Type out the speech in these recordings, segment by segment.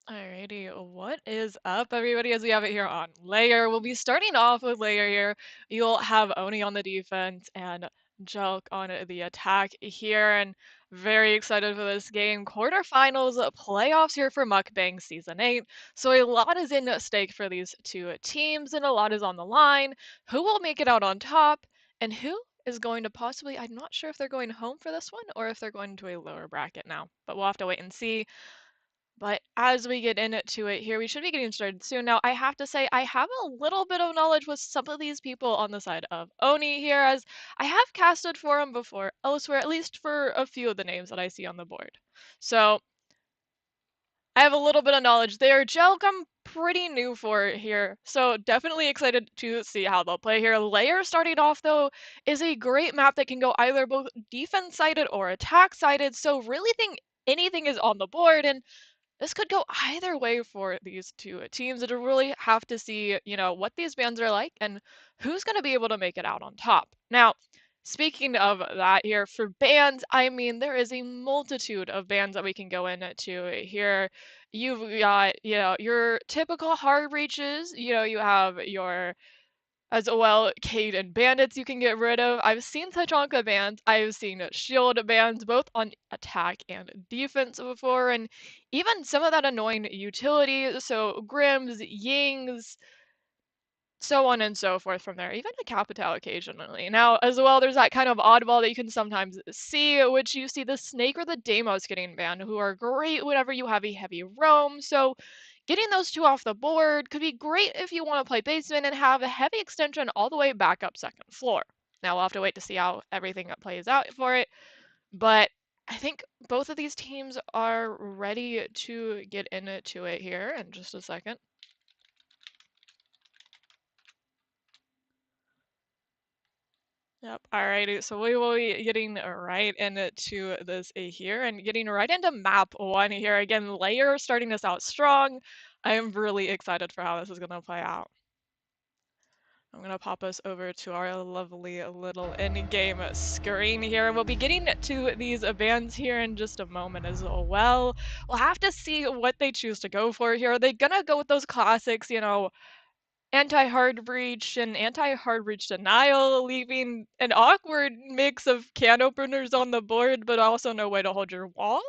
Alrighty, what is up, everybody? As we have it here on Layer, we'll be starting off with Layer here. You'll have Oni on the defense and Jelk on the attack here, and very excited for this game. Quarterfinals, playoffs here for MukBang Season 8. So a lot is in stake for these two teams, and a lot is on the line. Who will make it out on top, and who is going to possibly, I'm not sure if they're going home for this one or if they're going to a lower bracket now, but we'll have to wait and see. But as we get into it here, we should be getting started soon. Now, I have to say, I have a little bit of knowledge with some of these people on the side of Oni here, as I have casted for him before elsewhere, at least for a few of the names that I see on the board. So, I have a little bit of knowledge there. Jelk, I'm pretty new for here, so definitely excited to see how they'll play here. Layer starting off, though, is a great map that can go either both defense-sided or attack-sided, so really think anything is on the board, and this could go either way for these two teams. It'll really have to see, what these bands are like and who's going to be able to make it out on top. Now, speaking of that here, for bands, I mean, there is a multitude of bands that we can go into here. You've got, your typical hard reaches, you have your as well, Cade and Bandits you can get rid of. I've seen Tachanka bans, I've seen Shield bans, both on attack and defense before, and even some of that annoying utility, so Grims, Yings, so on and so forth from there, even a Capital occasionally. Now, as well, there's that kind of oddball that you can sometimes see, which you see the Snake or the Deimos getting banned, who are great whenever you have a heavy roam, so getting those two off the board could be great if you want to play basement and have a heavy extension all the way back up second floor. Now, we'll have to wait to see how everything plays out for it, but I think both of these teams are ready to get into it here in just a second. Yep. Alrighty. So we will be getting right into this here and getting right into map one here. Again, Layer starting us out strong. I am really excited for how this is going to play out. I'm going to pop us over to our lovely little in-game screen here. We'll be getting to these bands here in just a moment as well. We'll have to see what they choose to go for here. Are they going to go with those classics, anti-hard breach and anti-hard breach denial, leaving an awkward mix of can openers on the board, but also no way to hold your wall?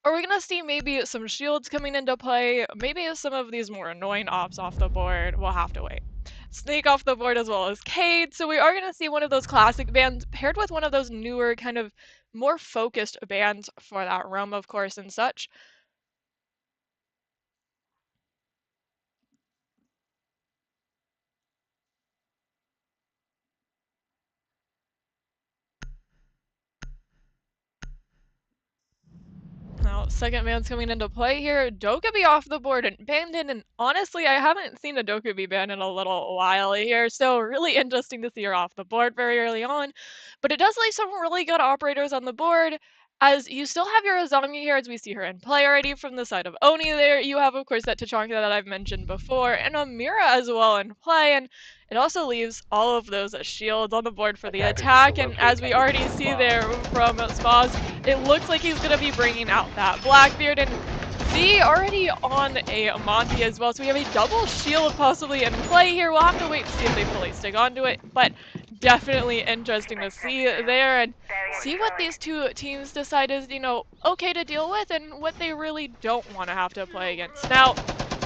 Or are we gonna see maybe some shields coming into play, maybe some of these more annoying ops off the board? We'll have to wait. Snake off the board as well as Cade, so we are gonna see one of those classic bands paired with one of those newer, kind of more focused bands for that roam, of course, and such. Now, second man's coming into play here. Dokubi off the board and Bandit, and honestly, I haven't seen a Dokubi ban in a little while here, so really interesting to see her off the board very early on. But it does leave some really good operators on the board, as you still have your Azami here, as we see her in play already from the side of Oni there. You have, of course, that Tachanka that I've mentioned before, and Amira as well in play, and it also leaves all of those shields on the board for the attack, and as we already see there from Spaz, it looks like he's going to be bringing out that Blackbeard, and Z already on a Monty as well, so we have a double shield possibly in play here. We'll have to wait to see if they fully stick onto it, but definitely interesting to see there and see what these two teams decide is, okay to deal with and what they really don't want to have to play against. Now,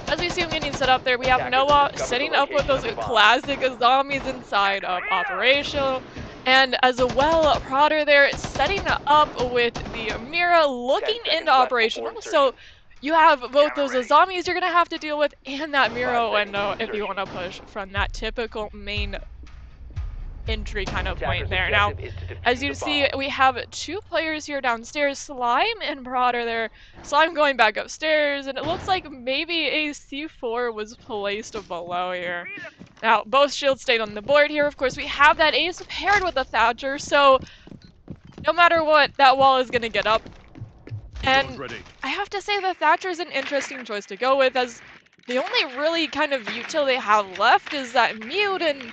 as we see him getting set up there, we have Noah setting up with those classic zombies inside of Operational. And as well, Prodder there setting up with the Mira looking into Operational. So you have both those zombies you're going to have to deal with and that Mira window if you want to push from that typical main entry kind of point there. Now, as you see, we have two players here downstairs, Slime and Prodder there. Slime going back upstairs, and it looks like maybe a C4 was placed below here. Now, both shields stayed on the board here. Of course, we have that ace paired with a Thatcher, so no matter what, that wall is going to get up. And I have to say the Thatcher is an interesting choice to go with, as the only really kind of util they have left is that mute, and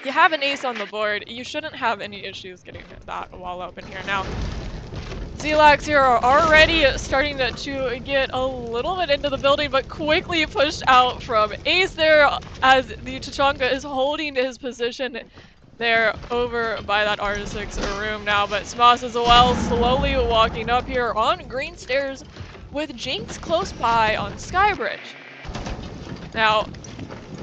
you have an ace on the board, you shouldn't have any issues getting that wall open here. Now, Zelax here are already starting to get a little bit into the building, but quickly pushed out from Ace there as the Tachanka is holding his position there over by that R6 room now. But Smoss as well slowly walking up here on green stairs with Jinx close by on Skybridge. Now,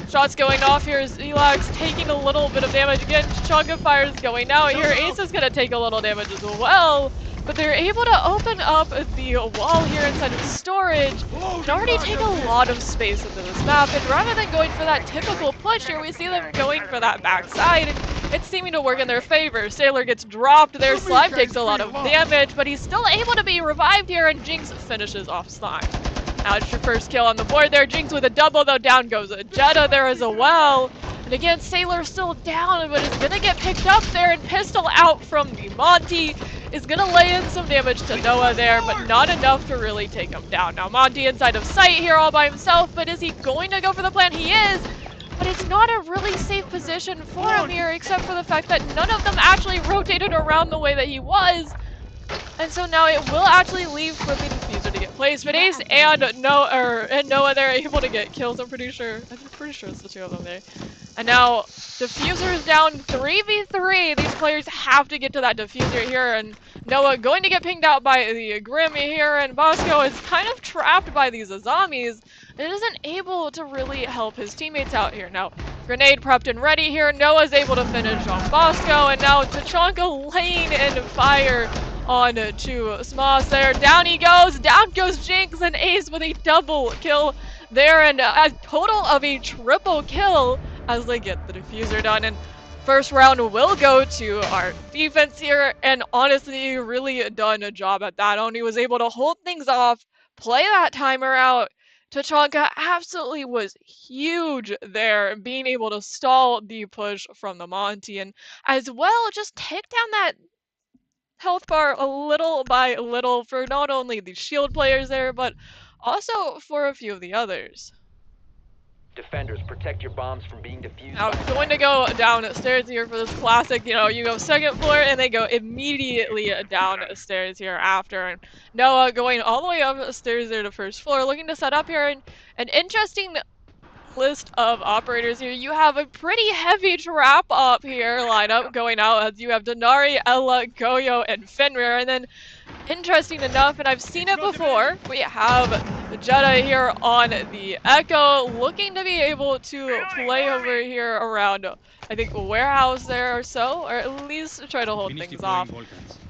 shots going off here. Zelax taking a little bit of damage again. Tachanka fires going out here. Ace is going to take a little damage as well. But they're able to open up the wall here inside of storage and already take a lot of space into this map. And rather than going for that typical push here, we see them going for that backside. And it's seeming to work in their favor. Sailor gets dropped there. Slime takes a lot of damage, but he's still able to be revived here, and Jinx finishes off Slime. Now it's your first kill on the board there. Jinx with a double, though. Down goes a Jetta there as well. And again, Sailor's still down, but is going to get picked up there, and pistol out from the Monty is going to lay in some damage to Noah there, but not enough to really take him down. Now Monty inside of sight here all by himself, but is he going to go for the plant? He is, but it's not a really safe position for him here, except for the fact that none of them actually rotated around the way that he was. And so now it will actually leave for the diffuser to get placed, but Ace and Noah they're able to get kills. I'm pretty sure it's the two of them there. And now diffuser is down 3v3. These players have to get to that diffuser here, and Noah going to get pinged out by the Grim here, and Bosco is kind of trapped by these zombies and isn't able to really help his teammates out here. Now grenade prepped and ready here. Noah's able to finish off Bosco, and now Tachanka laying in fire on to Smoss there. Down he goes. Down goes Jinx, and Ace with a double kill there, and a total of a triple kill as they get the diffuser done. And first round will go to our defense here, and honestly really done a job at that. Oni was able to hold things off, play that timer out. Tachanka absolutely was huge there, being able to stall the push from the Monty, and as well just take down that health bar a little by little for not only the shield players there, but also for a few of the others. Defenders, protect your bombs from being defused. Now, going to go downstairs here for this classic, you go second floor and they go immediately downstairs here after. And Noah going all the way upstairs there to first floor, looking to set up here. And an interesting list of operators here. You have a pretty heavy trap up here lineup going out, as you have Denari, Ella, Goyo, and Fenrir. And then, interesting enough, and I've seen it before, we have the Jedi here on the Echo, looking to be able to play over here around, I think, warehouse there or so, or at least try to hold things off.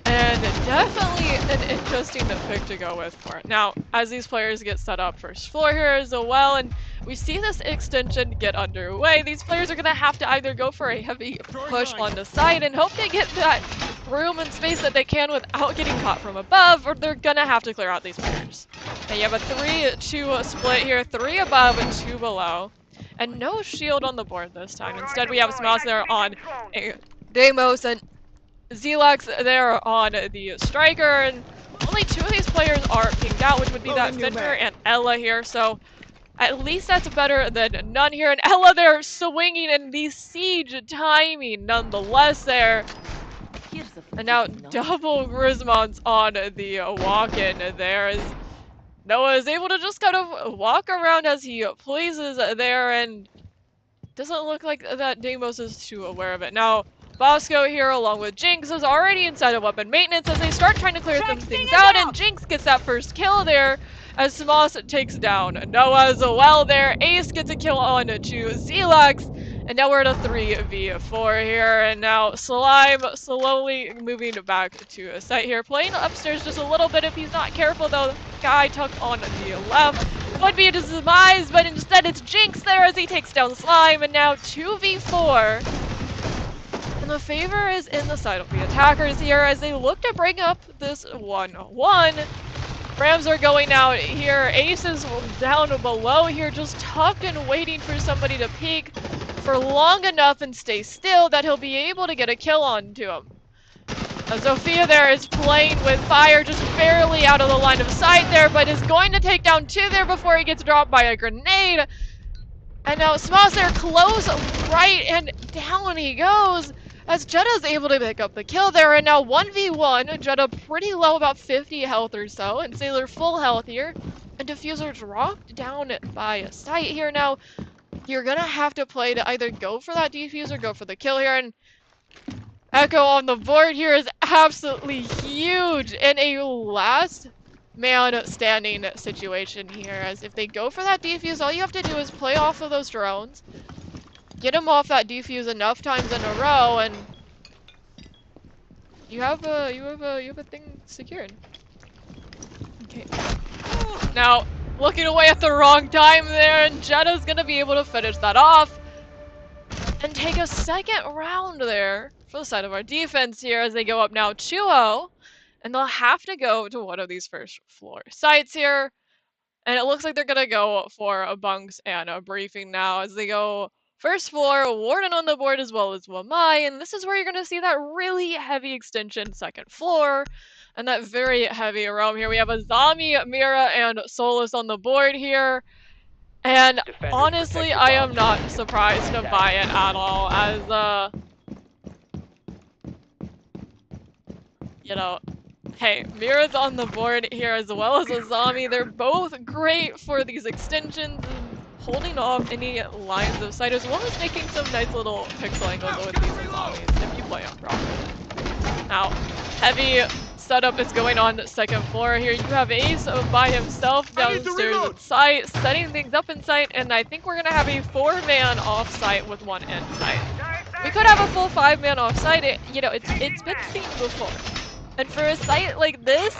And definitely an interesting pick to go with for it. Now, as these players get set up first floor here as well, and we see this extension get underway, these players are going to have to either go for a heavy push on the side and hope they get that room and space that they can without getting caught from above, or they're going to have to clear out these players. Now you have a 3-2 split here, 3 above and 2 below, and no shield on the board this time. Instead, we have Smoss there on a Deimos and Zelax there on the striker, and only 2 of these players are pinged out, which would be that Fenrir and Ella here, so at least that's better than none here. And Ella there swinging, and the siege timing nonetheless there. And now double Grismons on the walk-in there, as Noah is able to just kind of walk around as he pleases there, and doesn't look like that Deimos is too aware of it. Now Bosco here along with Jinx is already inside of weapon maintenance as they start trying to clear things out, and Jinx gets that first kill there as Smoss takes down Noah as well there. Ace gets a kill on to Zelax, and now we're at a 3v4 here, and now Slime slowly moving back to a site here, playing upstairs just a little bit. If he's not careful though, guy tucked on the left would be his demise, but instead it's Jinx there as he takes down Slime, and now 2v4. And the favor is in the side of the attackers here as they look to bring up this 1-1. Rams are going out here. Ace is down below here, just tucked and waiting for somebody to peek for long enough and stay still that he'll be able to get a kill onto him. Zofia there is playing with fire, just barely out of the line of sight there, but is going to take down 2 there before he gets dropped by a grenade. And now Smoss there close right, and down he goes as Jetta's able to pick up the kill there, and now 1v1, Jetta pretty low, about 50 health or so, and Sailor full health here. And Diffuser dropped down by a site here. Now, you're gonna have to play to either go for that defuse or go for the kill here, and Echo on the board here is absolutely huge in a last man standing situation here, as if they go for that defuse, all you have to do is play off of those drones, get them off that defuse enough times in a row, and you have a thing secured. Okay. Now, looking away at the wrong time there, and Jetta's gonna be able to finish that off and take a second round there for the side of our defense here as they go up now 2-0, and they'll have to go to one of these first floor sites here. And it looks like they're gonna go for a bunks and a briefing now as they go first floor, Warden on the board as well as Wamai, and this is where you're gonna see that really heavy extension second floor and that very heavy roam here. We have a zombie, Mira, and Solus on the board here. And Defenders, honestly, protect your I am bombs. not surprised to buy it at all, as, you know, hey, Mira's on the board here as well as a zombie. They're both great for these extensions and holding off any lines of sight, as well as making some nice little pixel angles with these zombies if you play them properly. Now, heavy setup is going on second floor here. You have Ace by himself downstairs at site, setting things up in sight, and I think we're gonna have a 4-man off site with 1 in sight. We could have a full 5-man off site. You know, it's been seen before. And for a site like this,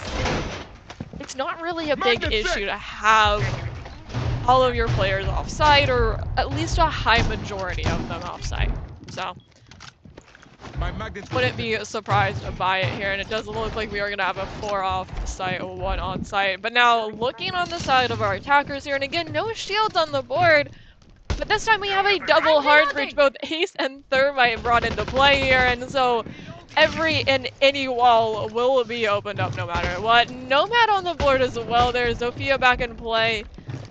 it's not really a big issue to have all of your players off site, or at least a high majority of them off site. So, wouldn't be surprised to buy it here, and it does look like we are going to have a 4 off site, 1 on site. But now, looking on the side of our attackers here, and again, no shields on the board, but this time we have a double hard breach, both Ace and Thermite brought into play here, and so every and any wall will be opened up no matter what. Nomad on the board as well there, Zofia back in play,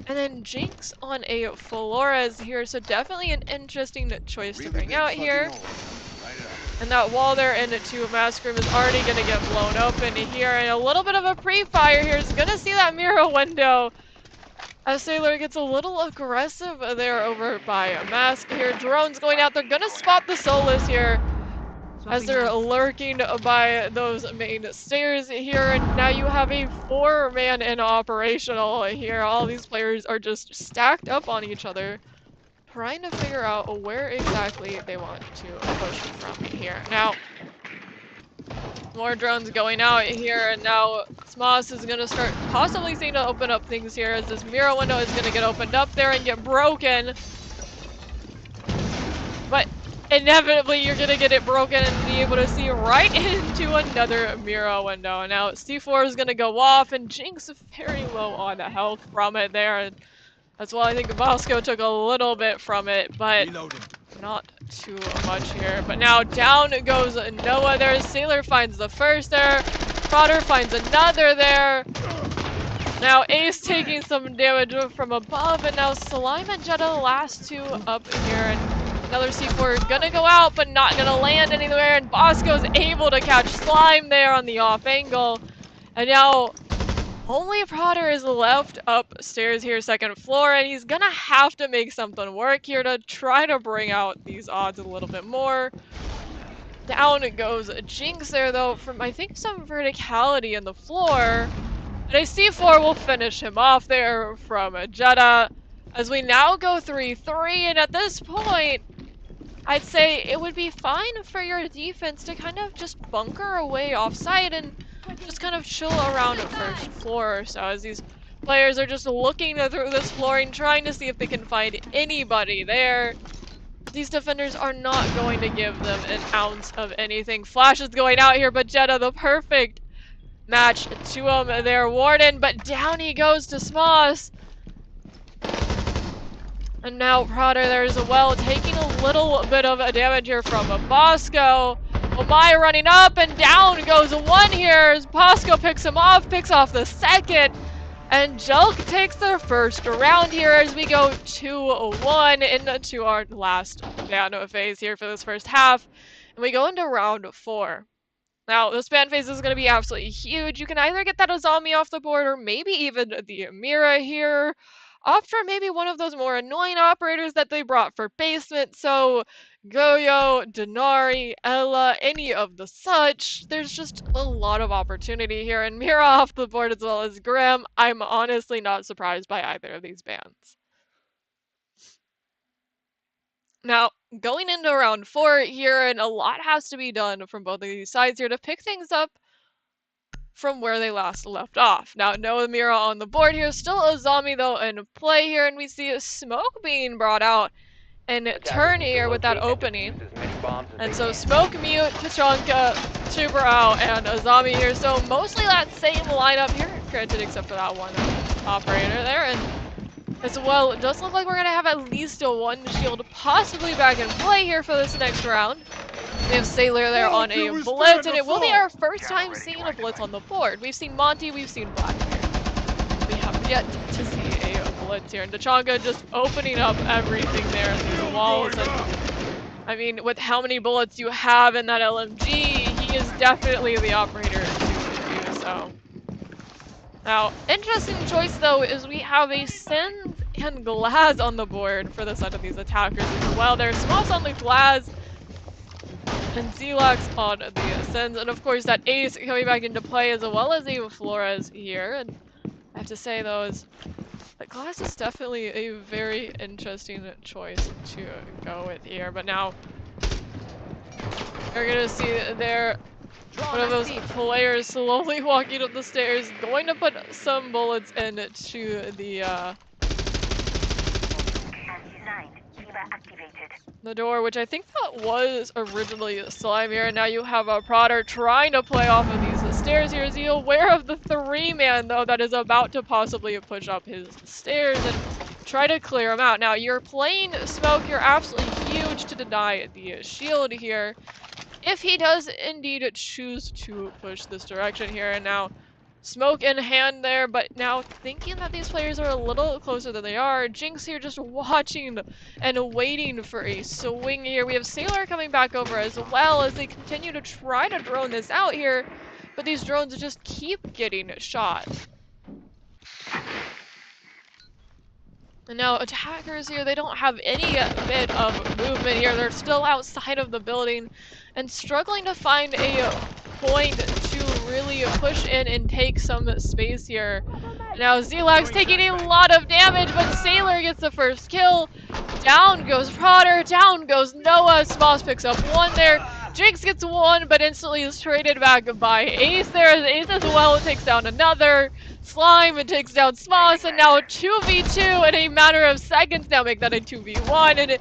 and then Jinx on a Flores here, so definitely an interesting choice to bring out here. And that wall there into Mask Room is already going to get blown open here, and a little bit of a pre-fire here is going to see that mirror window as Sailor gets a little aggressive there over by a Mask here. Drone's going out, they're going to spot the Solus here as they're lurking by those main stairs here, and now you have a 4-man in operational here. All these players are just stacked up on each other, trying to figure out where exactly they want to push from here. Now, more drones going out here, and now Smoss is going to start possibly seeing to open up things here as this mirror window is going to get opened up there and get broken. But inevitably, you're going to get it broken and be able to see right into another mirror window. And now C4 is going to go off, and Jinx is very low on health from it there. And as well, I think Bosco took a little bit from it, but not too much here. But now down goes Noah there. Sailor finds the first there. Trotter finds another there. Now Ace taking some damage from above, and now Slime and Jetta last 2 up here. And another C4 is gonna go out, but not gonna land anywhere. And Bosco's able to catch Slime there on the off angle. And now only Trotter is left upstairs here, second floor, and he's gonna have to make something work here to try to bring out these odds a little bit more. Down goes Jinx there, though, from, I think, some verticality in the floor. And a C4 will finish him off there from Jetta, as we now go 3-3, and at this point, I'd say it would be fine for your defense to kind of just bunker away off-site and just kind of chill around at first floor or so, as these players are just looking through this flooring, trying to see if they can find anybody there. These defenders are not going to give them an ounce of anything. Flash is going out here, but Jetta, the perfect match to him there. Warden, but down he goes to Smoss. And now Trotter there as well, taking a little bit of a damage here from a Bosco. Omai running up, and down goes 1 here as Bosco picks him off, picks off the second. And Jelk takes their first round here as we go 2-1 into our last phase here for this first half. And we go into round 4. Now, this fan phase is going to be absolutely huge. You can either get that Azami off the board or maybe even the Amira here. Opt for maybe one of those more annoying operators that they brought for basement. So, Goyo, Denari, Ella, any of the such. There's just a lot of opportunity here. And Mira off the board as well as Grim. I'm honestly not surprised by either of these bans. Now, going into round 4 here, and a lot has to be done from both of these sides here to pick things up from where they last left off. Now, no Mira on the board here, still a zombie though in play here, and we see a smoke being brought out and turn here with that opening. And so smoke, mute, Tachanka, Chubrao, and a zombie here. So mostly that same lineup here, granted except for that one operator there. And as well, it does look like we're going to have at least a one shield possibly back in play here for this next round. We have Sailor there on a blitz, and it will be our first time seeing a blitz on the board. We've seen Monty, we've seen Blackbeard. We have yet to see a blitz here. And Tachanka just opening up everything there in these walls. And I mean, with how many bullets you have in that LMG, he is definitely the operator to do so. Now, interesting choice though is we have a Sins and Glaz on the board for the side of these attackers as well. There's Smoss on the Glaz and Zelax on the Sins, and of course that Ace coming back into play as well as a Flores here. And I have to say though, is that Glaz is definitely a very interesting choice to go with here. But now you're gonna see there one of those players slowly walking up the stairs, going to put some bullets into the door, which I think that was originally Slime here, and now you have a Prodder trying to play off of these stairs here. Is he aware of the 3-man, though, that is about to possibly push up his stairs and try to clear him out? Now, you're playing Smoke, you're absolutely huge to deny the shield here, if he does indeed choose to push this direction here. And now Smoke in hand there, but now thinking that these players are a little closer than they are. Jinx here just watching and waiting for a swing here. We have Sailor coming back over as well as they continue to try to drone this out here, but these drones just keep getting shot. And now attackers here, they don't have any bit of movement here. They're still outside of the building and struggling to find a point to really push in and take some space here. Now Zelax taking a lot of damage, but Sailor gets the first kill. Down goes Prodder, down goes Noah. Smoss picks up one there. Jinx gets one, but instantly is traded back by Ace there. Ace as well takes down another. Slime and takes down Smoss, and now a 2v2 in a matter of seconds. Now make that a 2v1, and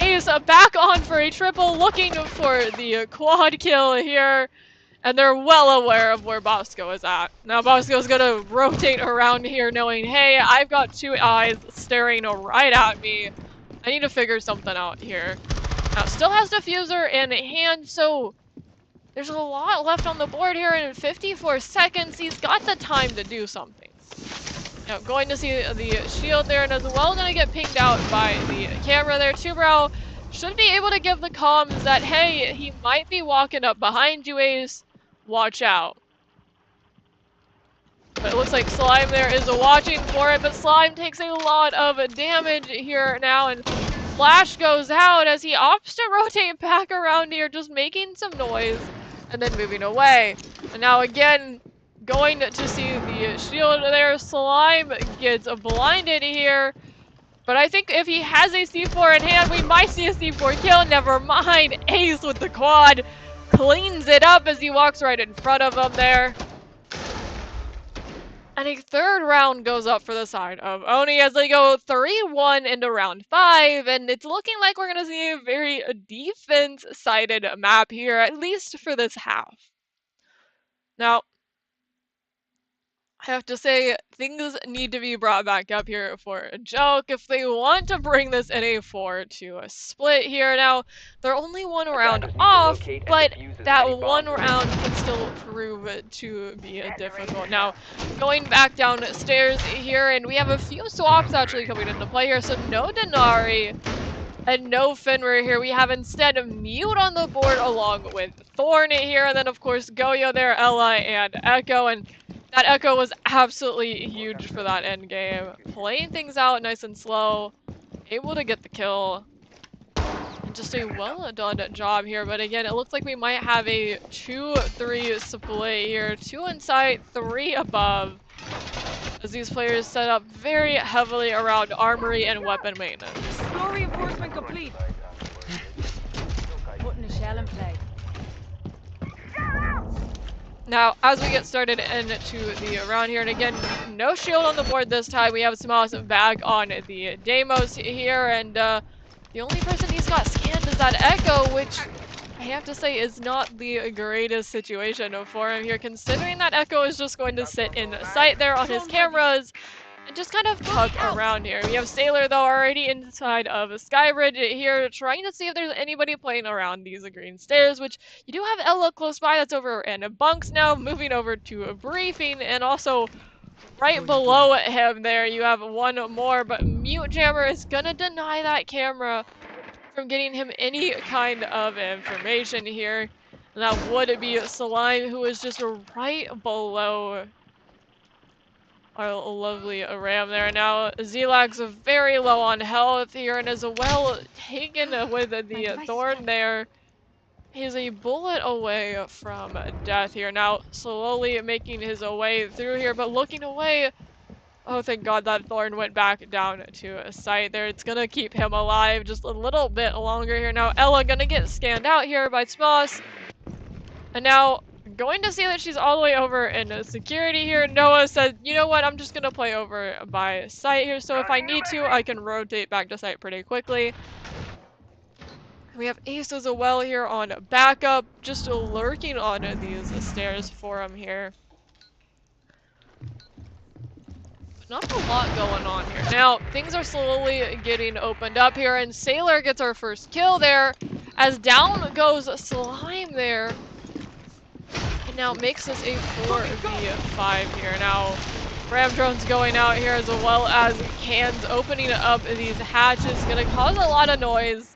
Ace back on for a triple, looking for the quad kill here. And they're well aware of where Bosco is at. Now Bosco's gonna rotate around here knowing, hey, I've got 2 eyes staring right at me. I need to figure something out here. Now still has Diffuser in hand, so there's a lot left on the board here, and in 54 seconds, he's got the time to do something. Now, going to see the shield there, and as well going to get pinged out by the camera there. Chubrao should be able to give the comms that, hey, he might be walking up behind you, Ace. Watch out. But it looks like Slime there is watching for it, but Slime takes a lot of damage here now, and Flash goes out as he opts to rotate back around here, just making some noise and then moving away. And now again, going to see the shield there. Slime gets blinded here. But I think if he has a C4 in hand, we might see a C4 kill. Never mind. Ace with the quad cleans it up as he walks right in front of him there. And a third round goes up for the side of Oni as they go 3-1 into round 5. And it's looking like we're going to see a very defense-sided map here, at least for this half. Now, I have to say, things need to be brought back up here for a joke if they want to bring this in a 4-2 split here. Now, they're only one round off, but that one round can still prove to be difficult. Now, going back downstairs here, and we have a few swaps actually coming into play here. So no Denari, And no Fenrir here. We have instead Mute on the board along with Thorn here. And then, of course, Goyo there, Ella, and Echo. And that Echo was absolutely huge for that end game. Playing things out nice and slow. Able to get the kill. And just a well done job here. But again, it looks like we might have a 2-3 split here. 2 inside, 3 above. As these players set up very heavily around armory and weapon maintenance. Floor reinforcement complete. Putting a shell in play. Now, as we get started into the round here, and again, no shield on the board this time. We have Smoss back on the Deimos here, and the only person he's got scanned is that Echo, which I have to say is not the greatest situation for him here, considering that Echo is just going to sit in sight there on his cameras and just kind of tug around here. We have Sailor, though, already inside of Skybridge here, trying to see if there's anybody playing around these green stairs, which you do have Ella close by that's over in bunks now, moving over to a briefing, and also right below him there you have one more, but Mute Jammer is gonna deny that camera from getting him any kind of information here. And that would be Slime, who is just right below our lovely Ram there. Now, Zelak's very low on health here and is well taken with the Thorn there. He's a bullet away from death here. Now, slowly making his way through here, but looking away. Oh, thank God that Thorn went back down to a site there. It's gonna keep him alive just a little bit longer here. Now, Ella gonna get scanned out here by Smoss. And now, going to see that she's all the way over in security here. Noah said, you know what, I'm just gonna play over by site here, so if I need to, I can rotate back to site pretty quickly. We have Ace as well here on backup, just lurking on these stairs for him here. Not a lot going on here. Now, things are slowly getting opened up here, and Sailor gets our first kill there, as down goes Slime there. And now makes this a 4v5 here. Now, Ram drones going out here as well as cans opening up these hatches. Gonna cause a lot of noise.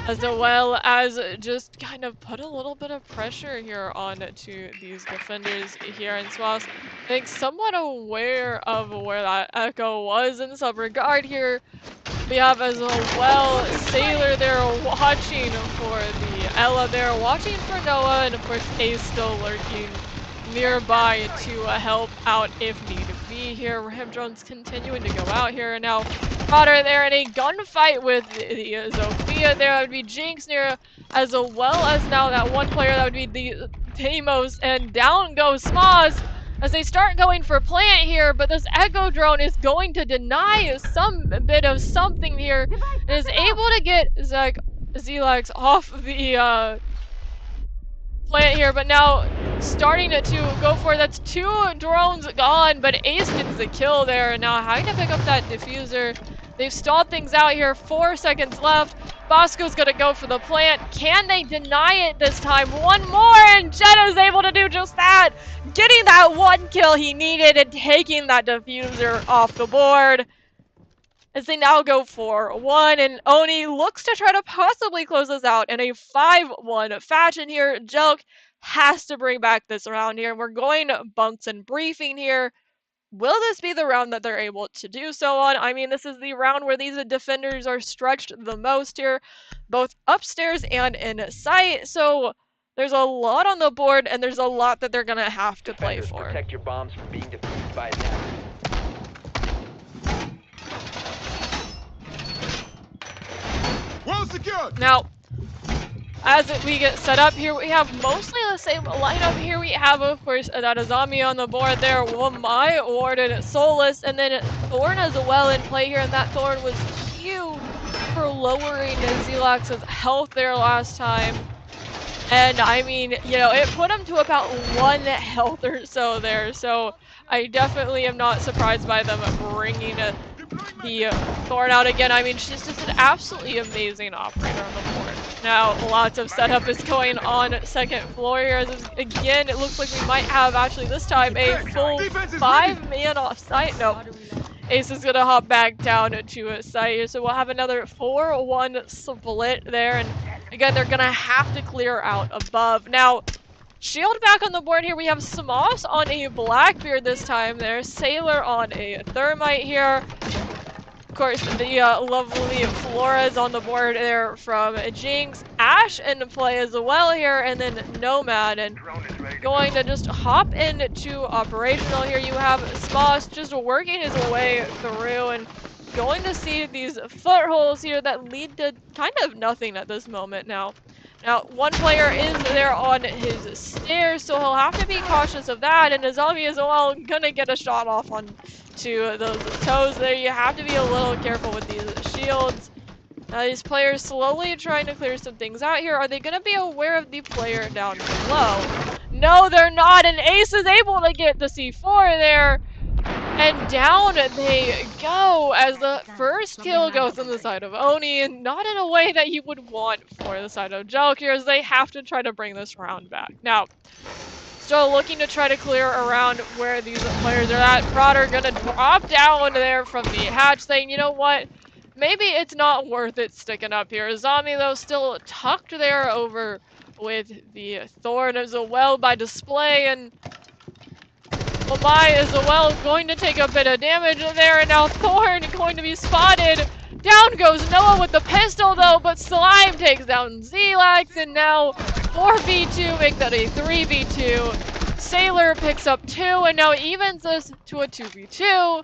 As well as just kind of put a little bit of pressure here on to these defenders here in Swass. I think somewhat aware of where that Echo was in some regard here. We have as well Sailor there watching for the Ella there, watching for Noah, and of course Ace still lurking nearby to help out if need be here. Ram drones continuing to go out here, and now Potter there in a gunfight with the Zofia there. That would be Jinx near, as well as now that one player that would be the Deimos, and down goes Smoss as they start going for plant here, but this Echo drone is going to deny some bit of something here and is able to get Zelax off the plant here, but now starting to go for it. That's 2 drones gone, but Ace gets the kill there, and now having to pick up that diffuser. They've stalled things out here, 4 seconds left. Bosco's gonna go for the plant. Can they deny it this time? One more, and Jetta's able to do just that. Getting that 1 kill he needed and taking that diffuser off the board. As they now go for 1, and Oni looks to try to possibly close this out in a 5-1 fashion here. Jelk has to bring back this round here. We're going bunks and briefing here. Will this be the round that they're able to do so on? I mean, this is the round where these defenders are stretched the most here, both upstairs and in sight. So there's a lot on the board, and there's a lot that they're gonna have to play for. Protect your bombs from being defused by attackers. Well secured. Now, as we get set up here, we have mostly the same lineup here. We have, of course, that zombie on the board there, Wamai, Warden, Solus, and then Thorn as well in play here, and that Thorn was huge for lowering Zelax's health there last time. And I mean, you know, it put him to about 1 health or so there, so I definitely am not surprised by them bringing the Thorn out again. I mean, she's just an absolutely amazing operator on the board. Now, lots of setup is going on second floor here. As again, it looks like we might have actually this time a full 5-man off site. No, Ace is gonna hop back down to a site here, so we'll have another 4-1 split there, and again, they're gonna have to clear out above. Now, shield back on the board here, we have Smoss on a Blackbeard this time there, Sailor on a Thermite here. Of course, the lovely Flora's on the board there from Jinx. Ash in play as well here, and then Nomad. And going to just hop into operational here. You have Smoss just working his way through and going to see these footholds here that lead to kind of nothing at this moment now. Now, one player is there on his stairs, so he'll have to be cautious of that, and Azami is well gonna get a shot off on to those toes there. You have to be a little careful with these shields. Now these players slowly trying to clear some things out here. Are they gonna be aware of the player down below? No, they're not, and Ace is able to get the C4 there. And down they go as the first kill goes on the side of Oni, and not in a way that you would want for the side of Jelk here, as they have to try to bring this round back. Now, still looking to try to clear around where these players are at. Prodder gonna drop down there from the hatch, saying, you know what? Maybe it's not worth it sticking up here. Zombie, though, still tucked there over with the Thorn as well by display, and Omai is well going to take a bit of damage there, and now Thorn going to be spotted. Down goes Noah with the pistol though, but Slime takes down Zelax, and now 4v2 make that a 3v2. Sailor picks up 2 and now evens this to a 2v2,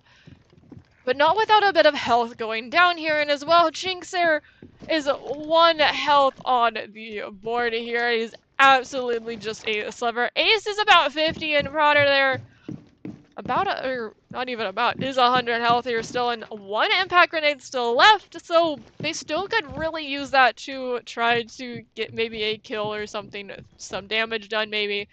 but not without a bit of health going down here, and as well Jinx there is 1 health on the board here. He's absolutely just a sliver. Ace is about 50 and Prodder there or not even about, is 100 health here still, and 1 impact grenade still left, so they still could really use that to try to get maybe a kill or something, some damage done maybe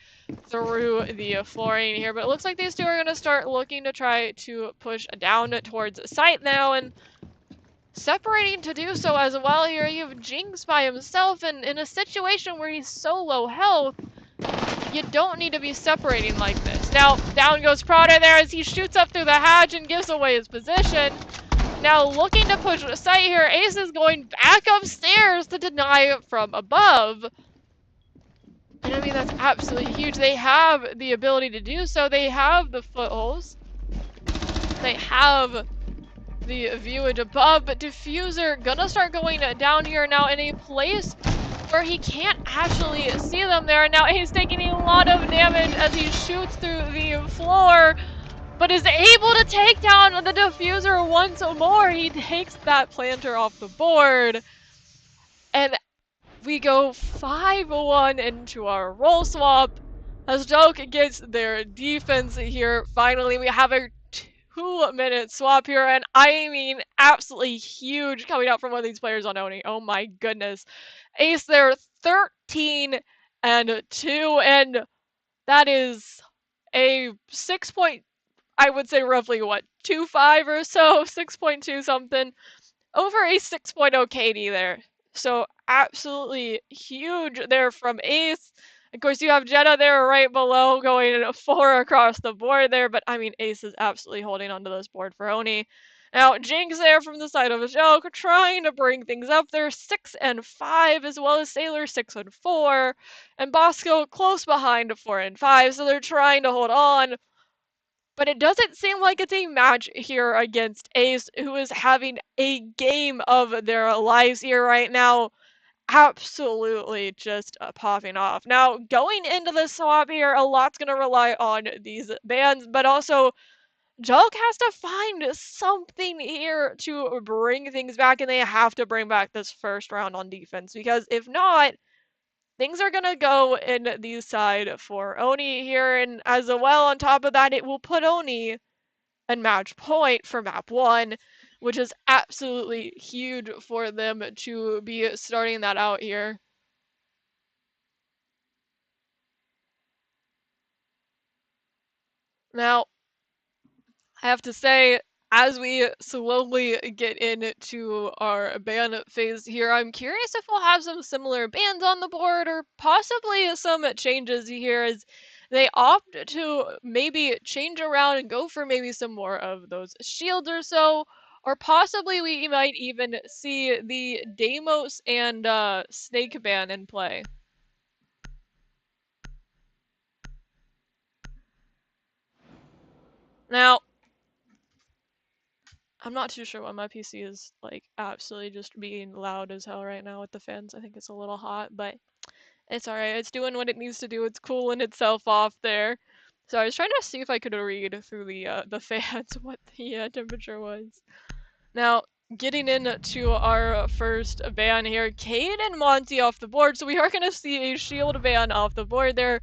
through the flooring here. But it looks like these two are going to start looking to try to push down towards site now, and separating to do so as well here. You have Jinx by himself, and in a situation where he's so low health, you don't need to be separating like this. Now, down goes Prodder there as he shoots up through the hatch and gives away his position. Now, looking to push the site here, Ace is going back upstairs to deny from above. And I mean, that's absolutely huge. They have the ability to do so. They have the footholds. They have the viewage above, but Diffuser gonna start going down here now in a place where he can't actually see them there. Now he's taking a lot of damage as he shoots through the floor, but is able to take down the Diffuser once more. He takes that planter off the board, and we go 5-1 into our roll swap as Joke gets their defense here. Finally, we have a 2-minute swap here, and I mean absolutely huge coming out from one of these players on Oni. Oh my goodness. Ace there 13-2, and that is a 6 point, I would say roughly what, 2.5 or so, 6.2 something, over a 6.0 KD there. So absolutely huge there from Ace. Of course, you have Jetta there right below going 4 across the board there, but I mean, Ace is absolutely holding onto this board for Oni. Now, Jinx there from the side of a joke, trying to bring things up there, 6 and 5, as well as Sailor 6 and 4, and Bosco close behind 4 and 5, so they're trying to hold on. But it doesn't seem like it's a match here against Ace, who is having a game of their lives here right now. Absolutely just popping off. Now, going into the swap here, a lot's going to rely on these bans, but also Jelk has to find something here to bring things back, and they have to bring back this first round on defense, because if not, things are going to go in the side for Oni here, and as well on top of that, it will put Oni in match point for map 1, which is absolutely huge for them to be starting that out here. Now, I have to say, as we slowly get into our ban phase here, I'm curious if we'll have some similar bans on the board or possibly some changes here, as they opt to maybe change around and go for maybe some more of those shields or so. Or possibly we might even see the Deimos and Snake ban in play. Now, I'm not too sure why my PC is like absolutely just being loud as hell right now with the fans. I think it's a little hot, but it's alright. It's doing what it needs to do. It's cooling itself off there. So I was trying to see if I could read through the fans what the temperature was. Now, getting into our first ban here, Cade and Monty off the board. So we are going to see a shield ban off the board there.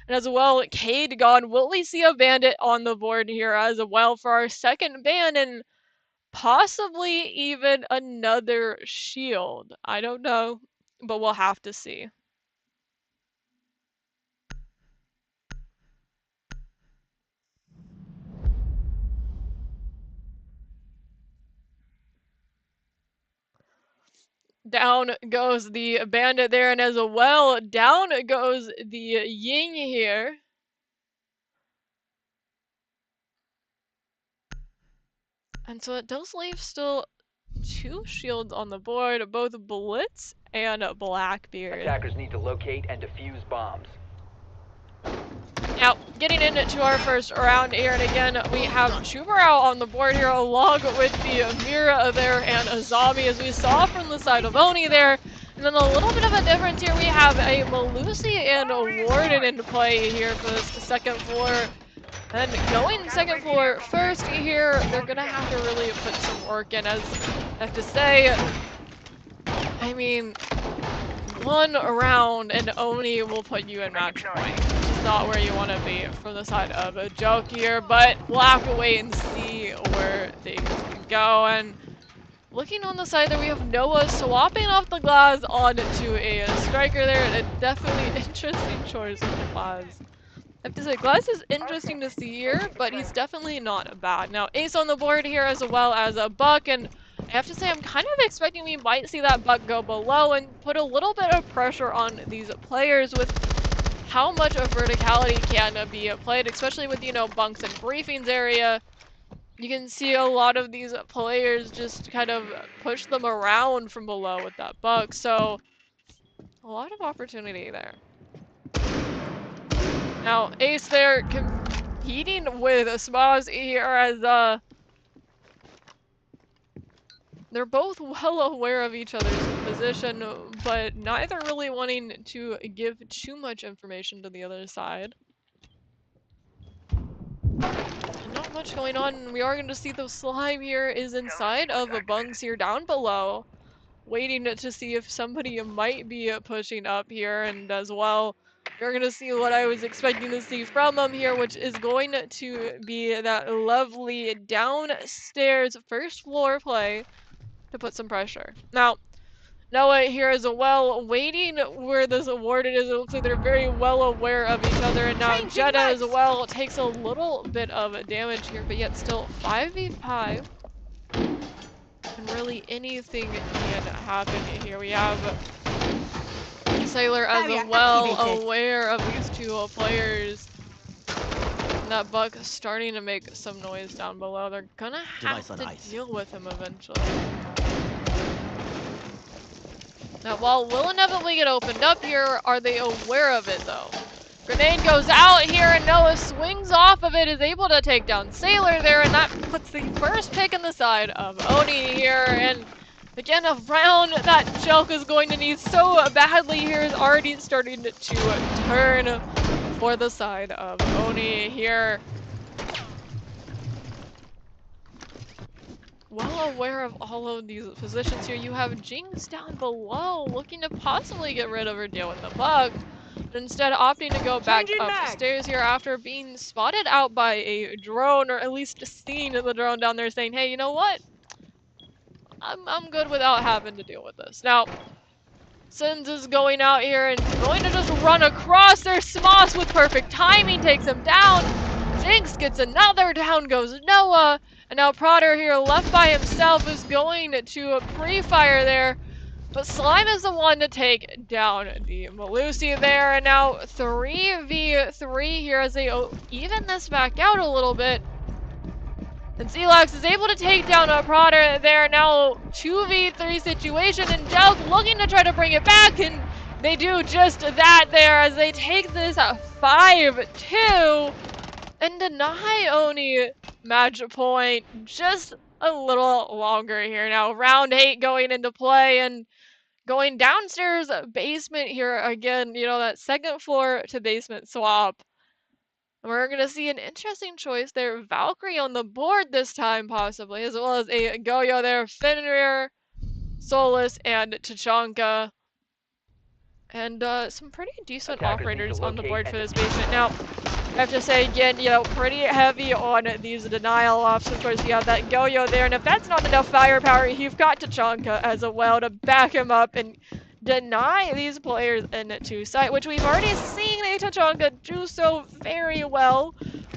And as well, Cade gone. Will we see a bandit on the board here as well for our second ban? And possibly even another shield. I don't know, but we'll have to see. Down goes the bandit there, and as well, down goes the Ying here. And so it does leave still 2 shields on the board, both Blitz and Blackbeard. Attackers need to locate and defuse bombs. Now, getting into our first round here, and again, we have Chubarao on the board here, along with the Mira there and a zombie, as we saw from the side of Oni there. And then a little bit of a difference here, we have a Malusi and a Warden in play here for this second floor. And going second floor first here, they're gonna have to really put some work in, as I have to say. I mean, one round and Oni will put you in match point. It's not where you want to be from the side of a joke here, but we'll have to wait and see where things can go. And looking on the side there, we have Noah swapping off the glass onto a striker there. A definitely interesting choice of the glass. I have to say, Glass is interesting to see here, but he's definitely not bad. Now, Ace on the board here as well as a Buck, and I have to say I'm kind of expecting we might see that Buck go below and put a little bit of pressure on these players with how much of verticality can be played, especially with, you know, bunks and briefings area. You can see a lot of these players just kind of push them around from below with that Buck, so a lot of opportunity there. Now, Ace there competing with Smaz here as they're both well aware of each other's position, but neither really wanting to give too much information to the other side. Not much going on. We are going to see the slime here is inside of the bunks here down below, waiting to see if somebody might be pushing up here, and as well, you're going to see what I was expecting to see from them here, which is going to be that lovely downstairs first floor play to put some pressure. Now, Noah here as well, waiting where this awarded is. It looks like they're very well aware of each other, and now Jetta as well takes a little bit of damage here, but yet still 5v5. And really anything can happen here. We have Sailor as well aware of these two players. And that Buck starting to make some noise down below. They're gonna have to deal with him eventually. Now, while will inevitably get opened up here, are they aware of it though? Grenade goes out here, and Noah swings off of it, is able to take down Sailor there, and that puts the first pick in the side of Oni here. And again, a round that Jelk is going to need so badly here is already starting to turn for the side of Oni here. Well aware of all of these positions here. You have Jinx down below, looking to possibly get rid of or deal with the Bug. Instead opting to go back upstairs here after being spotted out by a drone, or at least seeing the drone down there saying, hey, you know what? I'm good without having to deal with this. Now, Sins is going out here and going to just run across their Smoss with perfect timing, takes him down. Jinx gets another, down goes Noah. And now Prater here left by himself is going to pre-fire there. But Slime is the one to take down the Malusi there, and now 3v3 here as they even this back out a little bit. And Zelax is able to take down a Prodder there, now 2v3 situation, and Jelk looking to try to bring it back, and they do just that there as they take this 5-2 and deny Oni match point just a little longer here. Now round 8 going into play, and going downstairs basement here again, you know, that second floor to basement swap. We're going to see an interesting choice there. Valkyrie on the board this time, possibly, as well as a Goyo there. Fenrir, Solus, and Tachanka. And some pretty decent Attackers need to operators on the locate board and for this basement. Now, I have to say again, you know, pretty heavy on these denial offs. Of course, you have that Goyo there, and if that's not enough firepower, you've got Tachanka as well to back him up and deny these players into sight, which we've already seen a Tachanka do so very well.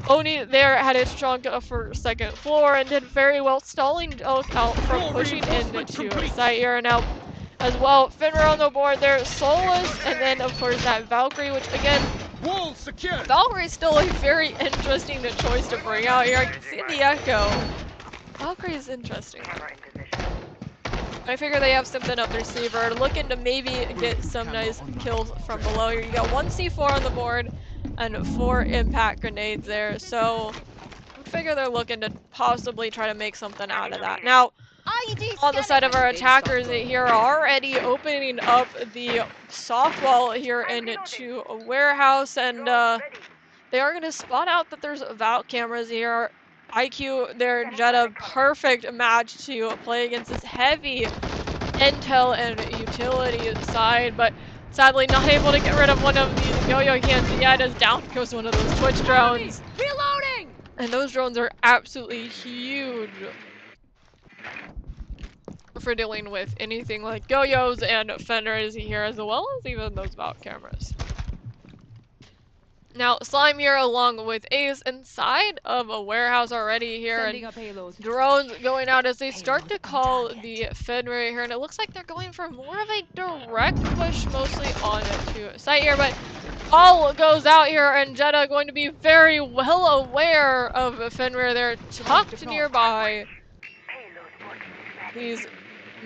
Oni there had his Tachanka for second floor and did very well, stalling Elk out from pushing into sight here. Now, as well, Fenrir on the board there, Solus, and then of course that Valkyrie, which again, Valkyrie's still a very interesting choice to bring out here. I can see the echo. Valkyrie is interesting. I figure they have something up their sleeve, or looking to maybe get some nice kills from below here. You got 1 C4 on the board and 4 impact grenades there, so I figure they're looking to possibly try to make something out of that. Now, on the side of our attackers here are already opening up the softball here into a warehouse, and they are going to spot out that there's vault cameras here. IQ, their Jetta, perfect match to play against this heavy intel and utility side, but sadly not able to get rid of one of these yo-yo cans yet, as down goes one of those Twitch drones. Reloading! And those drones are absolutely huge for dealing with anything like yo-yos and fenders here, as well as even those vault cameras. Now, Slime here along with Ace inside of a warehouse already here, and drones going out as they start to call the Fenrir here, and it looks like they're going for more of a direct push, mostly onto site here, but all goes out here, and Jetta going to be very well aware of Fenrir there, tucked nearby these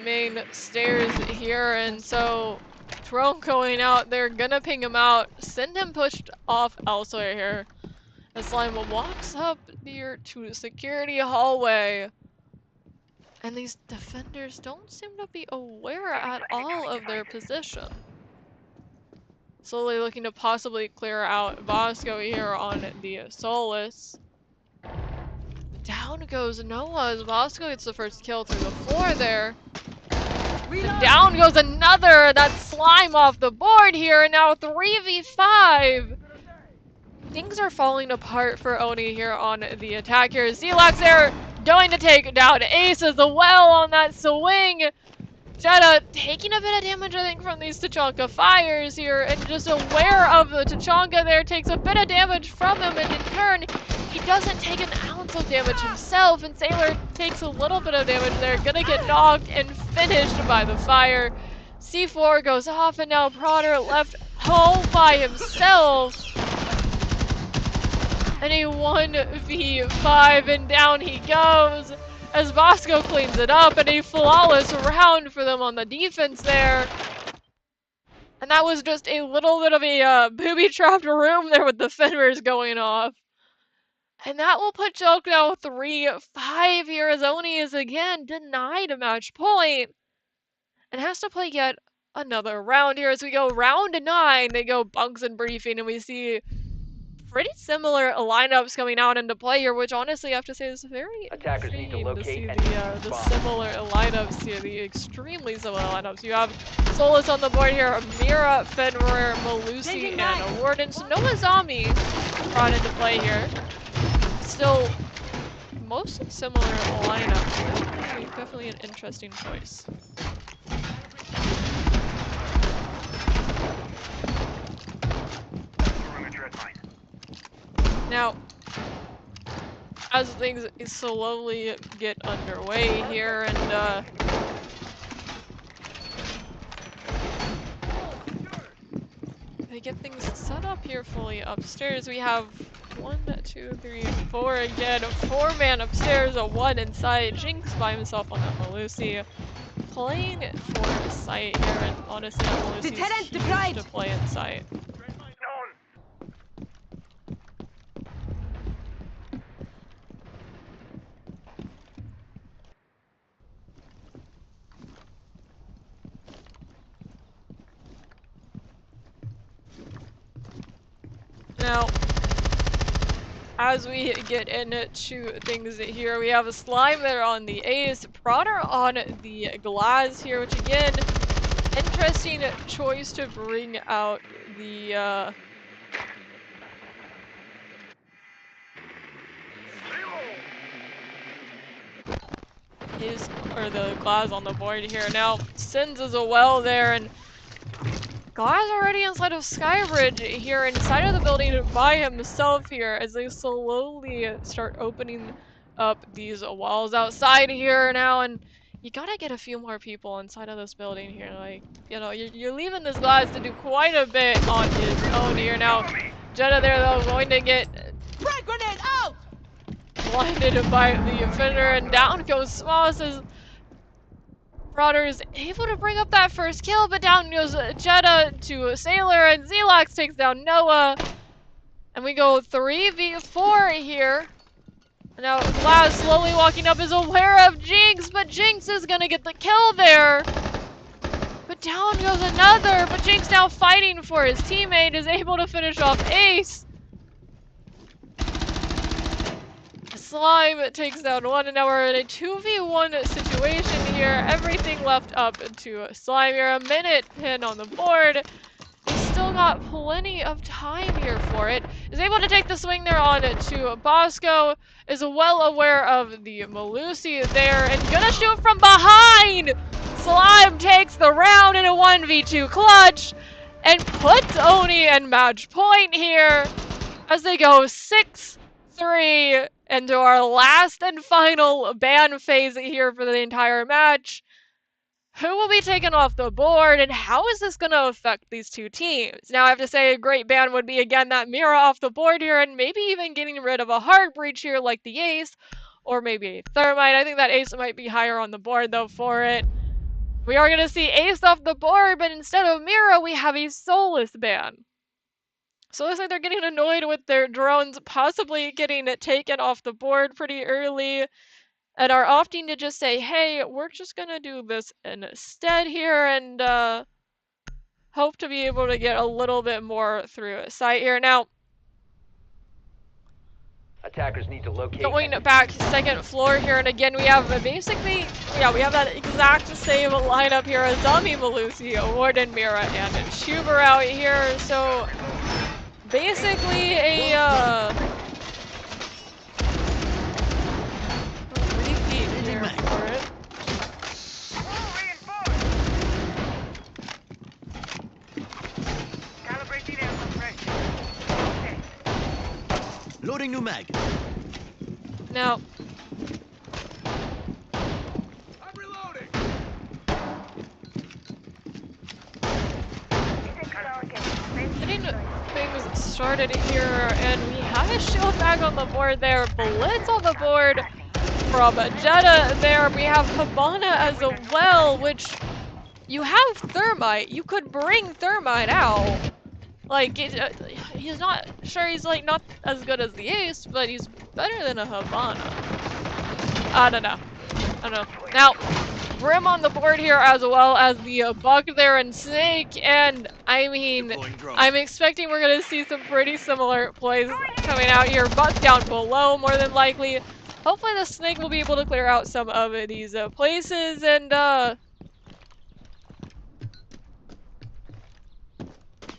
main stairs here, and so drone going out, they're gonna ping him out, send him pushed off elsewhere here. As Slime walks up here to the security hallway, and these defenders don't seem to be aware at all of their position. Slowly looking to possibly clear out Bosco here on the Solus. Down goes Noah as Bosco gets the first kill through the floor there. Down goes another, that Slime off the board here, and now 3v5. Things are falling apart for Oni here on the attack here. Zelax there going to take down Ace as well on that swing. Jetta taking a bit of damage, I think, from these Tachanka fires here, and just aware of the Tachanka there, takes a bit of damage from him, and in turn, he doesn't take an ounce of damage himself, and Sailor takes a little bit of damage there, gonna get knocked and finished by the fire. C4 goes off, and now Prodder left home by himself. And a 1v5, and down he goes as Bosco cleans it up, and a flawless round for them on the defense there. And that was just a little bit of a booby-trapped room there with the fenders going off. And that will put Joke now 3-5 here, as Oni is again denied a match point and has to play yet another round here. As we go round 9, they go bunks and briefing, and we see pretty similar lineups coming out into play here, which honestly I have to say is very Attackers need to insane to locate see and the similar lineups here, the extremely similar lineups. You have Solus on the board here, Mira, Fenrir, Malusi, and a Warden. So Noah Zombie brought into play here. Still mostly similar lineups. Definitely an interesting choice. Now, as things slowly get underway here, and to get things set up here fully upstairs. We have 1, 2, 3, 4 again. 4-man upstairs, a 1 inside. Jinx by himself on that Melusi. Playing for the site here, and honestly, that Melusi is Lieutenant huge deployed! to play in sight. Now, as we get into things here, we have a Slimer on the ace, Prodder on the glass here, which again, interesting choice to bring out the the glass on the board here. Now, Sins is a well there, and Glass already inside of Skybridge here, inside of the building by himself here, as they slowly start opening up these walls outside here now, and you gotta get a few more people inside of this building here. Like, you know, you're leaving this Glass to do quite a bit on his own here. Now, Jetta there, though, going to get Frag grenade out! blinded by the offender, and down goes Smalls as Prodder is able to bring up that first kill, but down goes Jetta to Sailor, and Zelax takes down Noah. And we go 3v4 here. Now Glass slowly walking up is aware of Jinx, but Jinx is gonna get the kill there. But down goes another, but Jinx now fighting for his teammate, is able to finish off Ace. Slime takes down 1, and now we're in a 2v1 situation here. Everything left up to Slime here. A minute pin on the board. He's still got plenty of time here for it. Is able to take the swing there on to Bosco. Is well aware of the Melusi there, and gonna shoot from behind! Slime takes the round in a 1v2 clutch, and puts Oni in match point here as they go 6-3 into our last and final ban phase here for the entire match. Who will be taken off the board, and how is this going to affect these two teams? Now, I have to say a great ban would be, again, that Mira off the board here, and maybe even getting rid of a hard breach here like the Ace, or maybe a Thermite. I think that Ace might be higher on the board, though, for it. We are going to see Ace off the board, but instead of Mira, we have a Soulless ban. So it looks like they're getting annoyed with their drones possibly getting taken off the board pretty early, and are opting to just say, hey, we're just gonna do this instead here, and hope to be able to get a little bit more through sight here. Now, Attackers need to locate. going back second floor here, and again we have basically, yeah, we have that exact same lineup here as Zombie Melusi, Warden, Mira, and Chuber out here, so basically a repeat here for it. Loading new mag. Now, I'm reloading. getting things started here, and we have a shield back on the board there, Blitz on the board from Jetta there. We have Habana as well, which you have Thermite. You could bring Thermite out. Like, he's not sure, he's like not as good as the Ace, but he's better than a Habana. I don't know. Now, Grim on the board here as well as the Buck there and Snake, and I mean, I'm expecting we're gonna see some pretty similar plays coming out here. Buck down below more than likely. Hopefully the Snake will be able to clear out some of these places and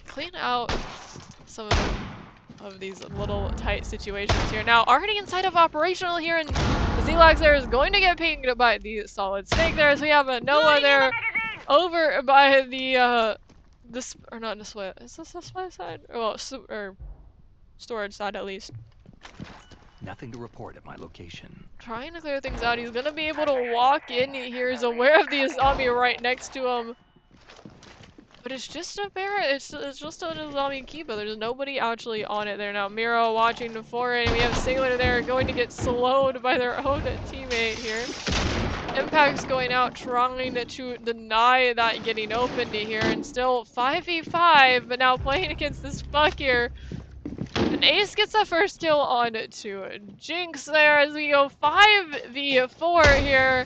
clean out some of these little tight situations here. Now, already inside of operational here, and Zelax there is going to get pinged by the Solid Snake there, as we have a Noah there over by the or not display, is this display side? Well, or storage side at least. Nothing to report at my location. Trying to clear things out. He's gonna be able to walk in here. He's aware of the zombie right next to him. But it's just a it's just a zombie keeper. There's nobody actually on it there now. Miro watching for it, and we have Sailor there going to get slowed by their own teammate here. Impact's going out trying to deny that getting opened here, and still 5v5, but now playing against this Buck here. And Ace gets that first kill on to Jinx there as we go 5v4 here.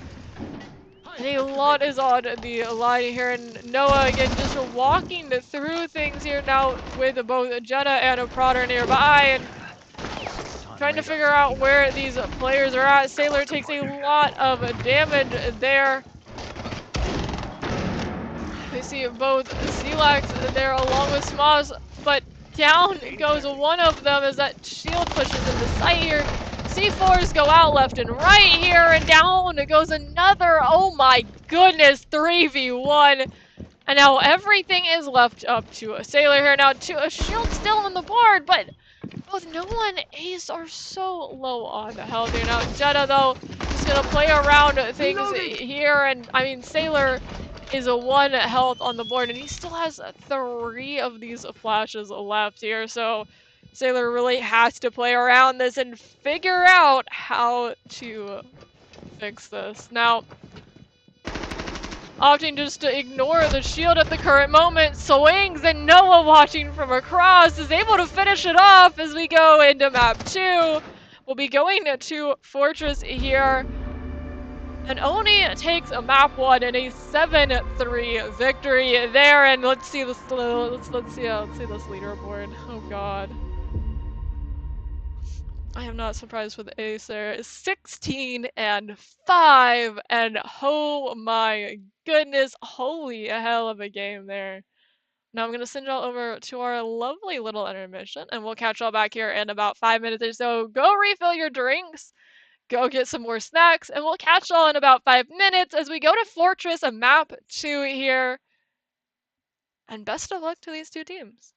And a lot is on the line here, and Noah again just walking through things here now with both Jetta and a Prodder nearby, and trying to figure out where these players are at. Sailor takes a lot of damage there. We see both Zelax there along with Smoz, but down goes one of them as that shield pushes into sight here. C4s go out left and right here, and down goes another. Oh my goodness, 3v1. And now everything is left up to a Sailor here. Now to a shield still on the board, but both Noah and Ace are so low on health here. Now Jetta though is gonna play around things here, and I mean Sailor is a 1 health on the board, and he still has 3 of these flashes left here. So Sailor really has to play around this and figure out how to fix this. Now, opting just to ignore the shield at the current moment, swings, and Noah watching from across is able to finish it off as we go into map 2. We'll be going to Fortress here. And Oni takes a map 1 and a 7-3 victory there. And let's see this let's see this leaderboard. Oh god. I am not surprised with Ace there. 16 and 5, and oh my goodness, holy hell of a game there. Now I'm gonna send y'all over to our lovely little intermission, and we'll catch y'all back here in about 5 minutes or so. Go refill your drinks, go get some more snacks, and we'll catch y'all in about 5 minutes as we go to Fortress and map 2 here. And best of luck to these two teams.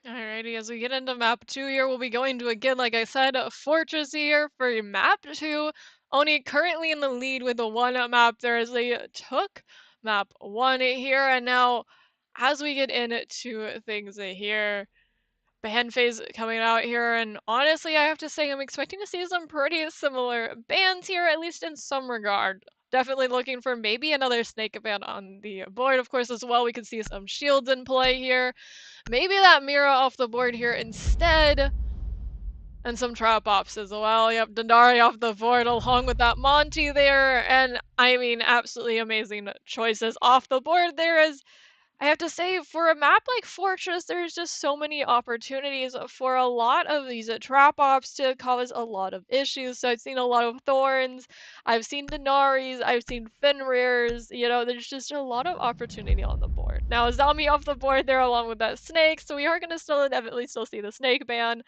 Alrighty, as we get into map 2 here, we'll be going to, again, like I said, a fortress here for map 2. Oni currently in the lead with the one map there as they took map 1 here, and now as we get into things here, band phase coming out here, and honestly, I have to say I'm expecting to see some pretty similar bands here, at least in some regard. Definitely looking for maybe another snake band on the board, of course, as well. We can see some shields in play here. Maybe that Mira off the board here instead. And some trap ops as well. Yep, Dandari off the board along with that Monty there. And I mean, absolutely amazing choices off the board there. As I have to say, for a map like Fortress, there's just so many opportunities for a lot of these trap ops to cause a lot of issues. So I've seen a lot of Thorns, I've seen Denaris, I've seen Fenrir's, you know, there's just a lot of opportunity on the board. Now, Zami off the board there along with that Snake, so we are going to still inevitably still see the Snake ban.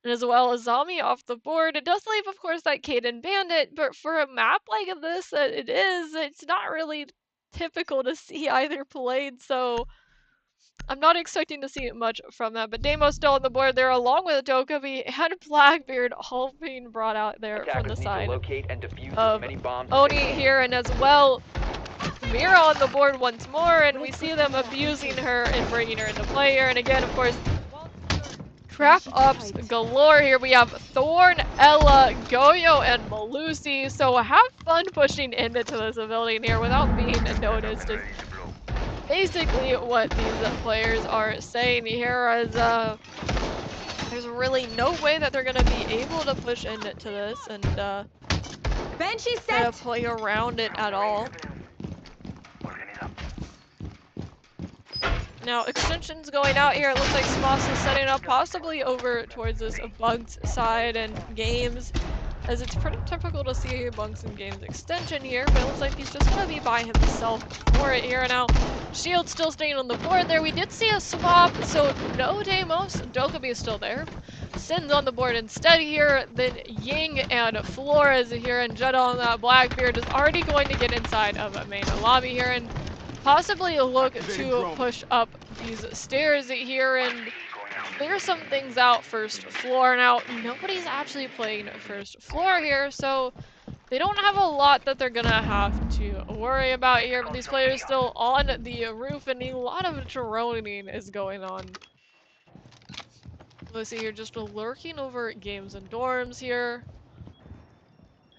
And as well as Zami off the board. It does leave, of course, that Kaden Bandit, but for a map like this, it's not really typical to see either played, so I'm not expecting to see much from that. But Damo still on the board there, along with Dokkaebi and Blackbeard, all being brought out there from the Attackers need to side locate and defuse of as many bombs as Oni they can. here, and as well, Mira on the board once more, and we see them abusing her and bringing her into play here. And again, of course, trap ops galore here. We have Thorn, Ella, Goyo, and Malusi. So have fun pushing into this building here without being noticed. Is basically what these players are saying here, as there's really no way that they're gonna be able to push into this and Banshee kind set. of play around it at all. Now, extensions going out here. It looks like Smoss is setting up possibly over towards this Bugs side and Games, as it's pretty typical to see Bugs and Games extension here, but it looks like he's just going to be by himself for it here. Now, Shield still staying on the board there. We did see a swap, so no Deimos. Dokkaebi is still there. Sin's on the board instead here. Then Ying and Flores here, and Jetta on that Blackbeard is already going to get inside of main lobby here, and possibly look to push up these stairs here and clear some things out first floor. Now, nobody's actually playing first floor here, so they don't have a lot that they're gonna have to worry about here. But these players still on the roof, and a lot of droning is going on. Let's see here, just lurking over games and dorms here.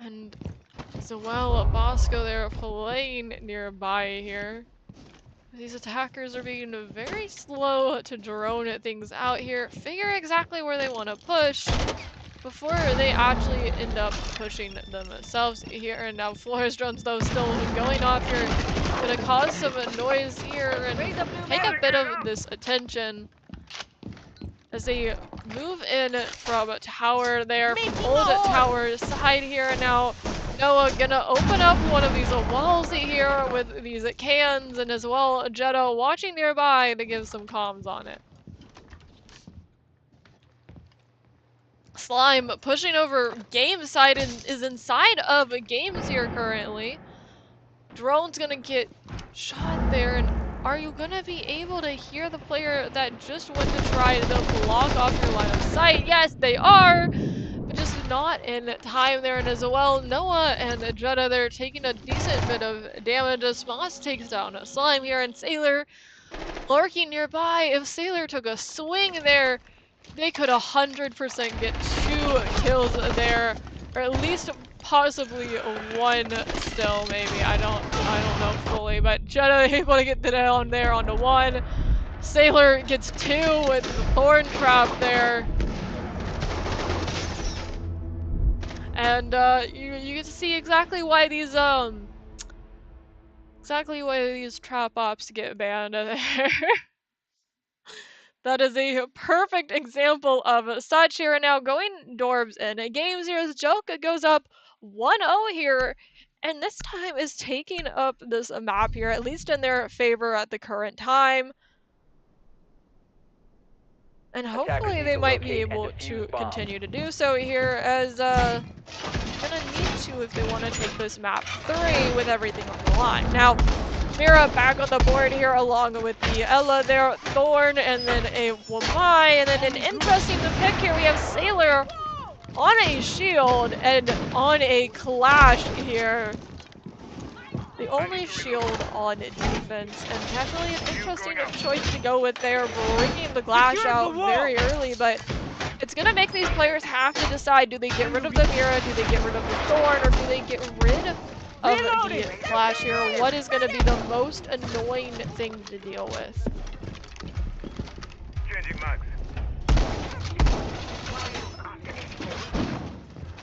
And as well, Bosco there playing nearby here. These attackers are being very slow to drone things out here, figure exactly where they want to push before they actually end up pushing themselves here. And now Flores drones though still going off here, gonna cause some noise here and take a bit of this attention as they move in from tower there, from old tower side here. And now Noah gonna open up one of these walls here with these cans, and as well Jetta watching nearby to give some comms on it. Slime pushing over Games side and is inside of Games here currently. Drone's gonna get shot there, and are you gonna be able to hear the player that just went to try to block off your line of sight? Yes, they are, but just not in time there. And as well, Noah and Jetta, they're taking a decent bit of damage as Moss takes down a Slime here, and Sailor lurking nearby. If Sailor took a swing there, they could 100% get 2 kills there, or at least possibly 1 still, maybe. I don't know fully, but Jetta able to get down there onto 1. Sailor gets 2 with the Thorn Trap there. And you get to see exactly why these trap ops get banned there. That is a perfect example of such here. Now going Dorbs in Games here as Joka goes up 1-0 here, and this time is taking up this map here, at least in their favor at the current time. And hopefully they might be able to continue to do so here, as gonna need to if they want to take this map 3 with everything on the line. Now, Mira back on the board here along with the Ella there, Thorn, and then a Wamai, and then an interesting pick here. We have Sailor on a shield and on a clash here. The only shield on defense, and definitely an interesting choice to go with there, bringing the Glash out very early, but it's going to make these players have to decide, do they get rid of the Mira, do they get rid of the Thorn, or do they get rid of the Clash here? What is going to be the most annoying thing to deal with? Changing mags.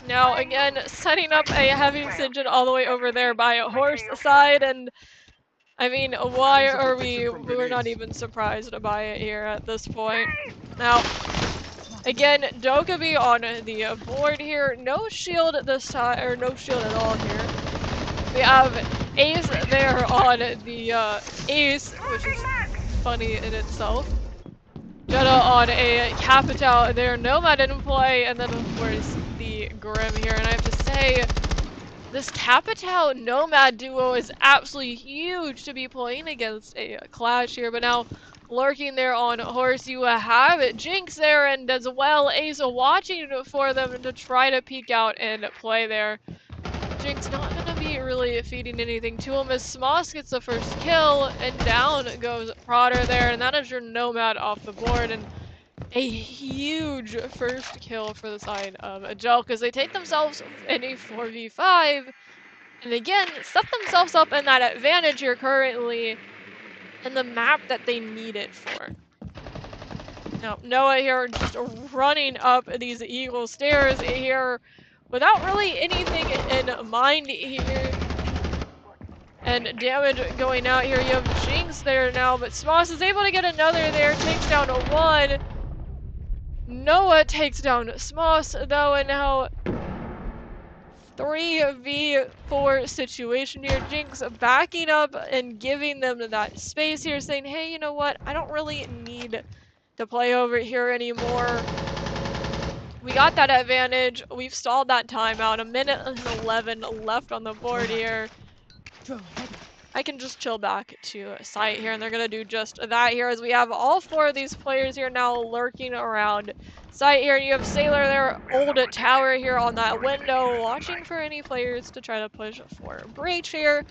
Now, again, setting up a heavy extension all the way over there by a horse side, and I mean, why are we're not even surprised by it here at this point. Now, again, Dokkaebi on the board here, no shield this time, or no shield at all here. We have Ace there on the Ace, which is funny in itself. Jetta on a Capital there, Nomad in play, and then of course the Grim here. And I have to say, this Capital Nomad duo is absolutely huge to be playing against a Clash here. But now, lurking there on horse, you have it. Jinx there, and as well, Ace watching for them to try to peek out and play there. Jinx not going to be really feeding anything to him as Smoss gets the first kill, and down goes Prodder there, and that is your Nomad off the board, and a huge first kill for the side of Jelk as they take themselves in a 4v5, and again, set themselves up in that advantage here currently in the map that they need it for. Now, Noah here just running up these Eagle stairs here without really anything in mind here. And damage going out here. You have Jinx there now, but Smoss is able to get another there. Takes down a 1. Noah takes down Smoss though, and now 3v4 situation here. Jinx backing up and giving them that space here, saying, hey, you know what? I don't really need to play over here anymore. We got that advantage. We've stalled that timeout. 1:11 left on the board here. I can just chill back to site here, and they're going to do just that here as we have all 4 of these players here now lurking around site here. You have Sailor there, old tower here on that window, watching for any players to try to push for breach here.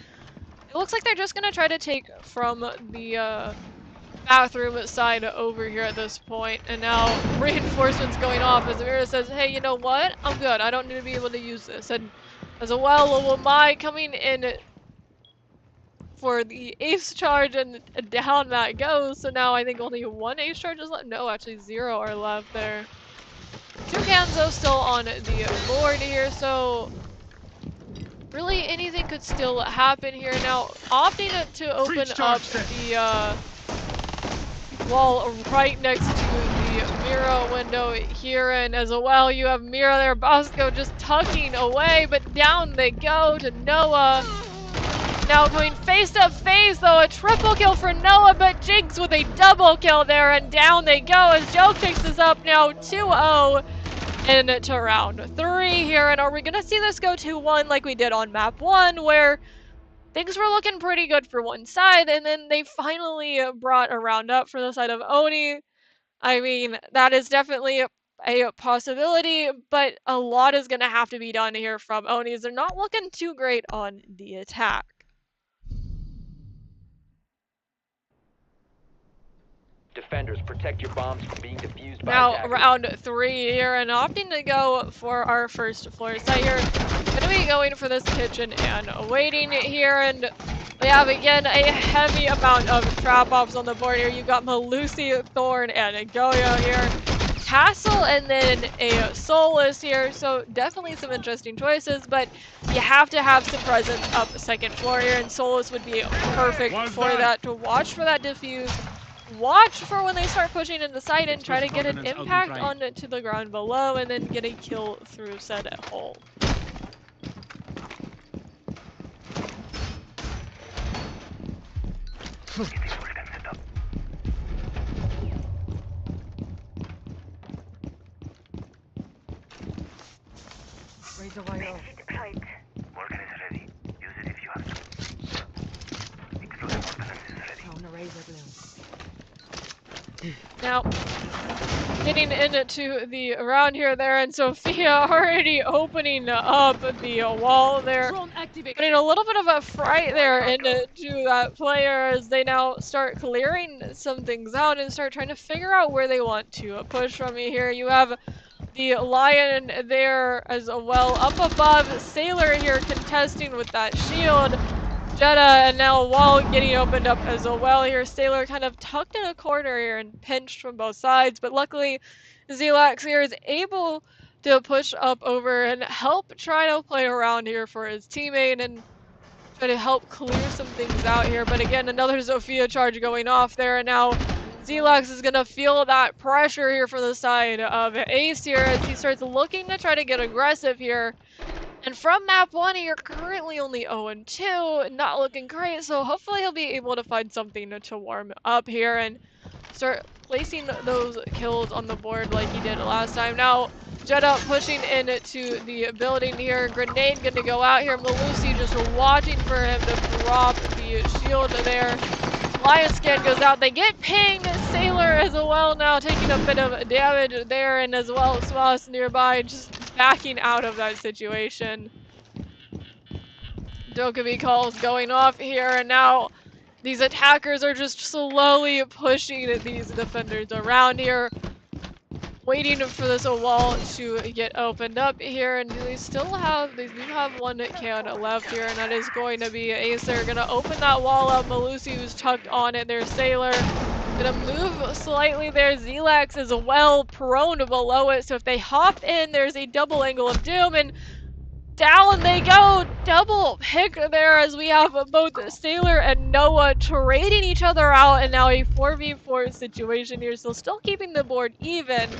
It looks like they're just going to try to take from the bathroom side over here at this point, and now reinforcements going off as Amira says, hey, you know what? I'm good. I don't need to be able to use this. And as well, Wamai coming in for the ace charge, and down that goes. So now I think only 1 ace charge is left. No, actually 0 are left there. 2 cans though still on the board here, so really anything could still happen here. Now opting to open up the wall right next to the Mira window here, and as well you have Mira there, Bosco just tucking away, but down they go to Noah. Now going face to face though, a triple kill for Noah, but Jinx with a double kill there, and down they go as Joe picks this up now 2-0 into round 3 here. And are we gonna see this go 2-1 like we did on map 1, where things were looking pretty good for one side, and then they finally brought a round up for the side of Oni? I mean, that is definitely a possibility, but a lot is gonna have to be done here from Oni, as they're not looking too great on the attack. Defenders, protect your bombs from being defused by Now attackers. round 3 here, and opting to go for our first floor site here. Gonna be going for this kitchen and waiting here, and we have again a heavy amount of trap offs on the board here. You got Malusi, Thorn, and a Goyo here. Castle and then a Soulless here, so definitely some interesting choices, but you have to have some presence up the second floor here, and Soulless would be perfect for that, to watch for that defuse. Watch for when they start pushing into site and try to get an impact onto the ground below, and then get a kill through said hole. Raise the wire. Volcan is ready. Use it if you have to. Explode Now, getting into the round here there, and Sophia already opening up the wall there. Drone activated. Putting a little bit of a fright there into that player as they now start clearing some things out and start trying to figure out where they want to push from here. You have the Lion there as well. Up above, Sailor here contesting with that shield. Jetta and now Wall getting opened up as well here. Sailor kind of tucked in a corner here and pinched from both sides, but luckily Zelax here is able to push up over and help try to play around here for his teammate and try to help clear some things out here. But again, another Sophia charge going off there, and now Zelax is gonna feel that pressure here from the side of Ace here as he starts looking to try to get aggressive here. And from map 1, you're currently only 0-2, not looking great, so hopefully he'll be able to find something to warm up here and start placing those kills on the board like he did last time. Now, Jetta pushing into the building here. Grenade gonna go out here. Malusi just watching for him to drop the shield there. Lion scan goes out. They get pinged. Sailor as well now taking a bit of damage there, and as well Smoss nearby just backing out of that situation. Dokkaebi calls going off here, and now these attackers are just slowly pushing these defenders around here, waiting for this wall to get opened up here. And they do have one can left here, and that is going to be Ace. They're gonna open that wall up. Malusi, who's tucked on it there. Sailor gonna move slightly there. Zelax is well prone below it, so if they hop in, there's a double angle of doom, and down they go. Double pick there as we have both Sailor and Noah trading each other out, and now a 4v4 situation here, so still keeping the board even.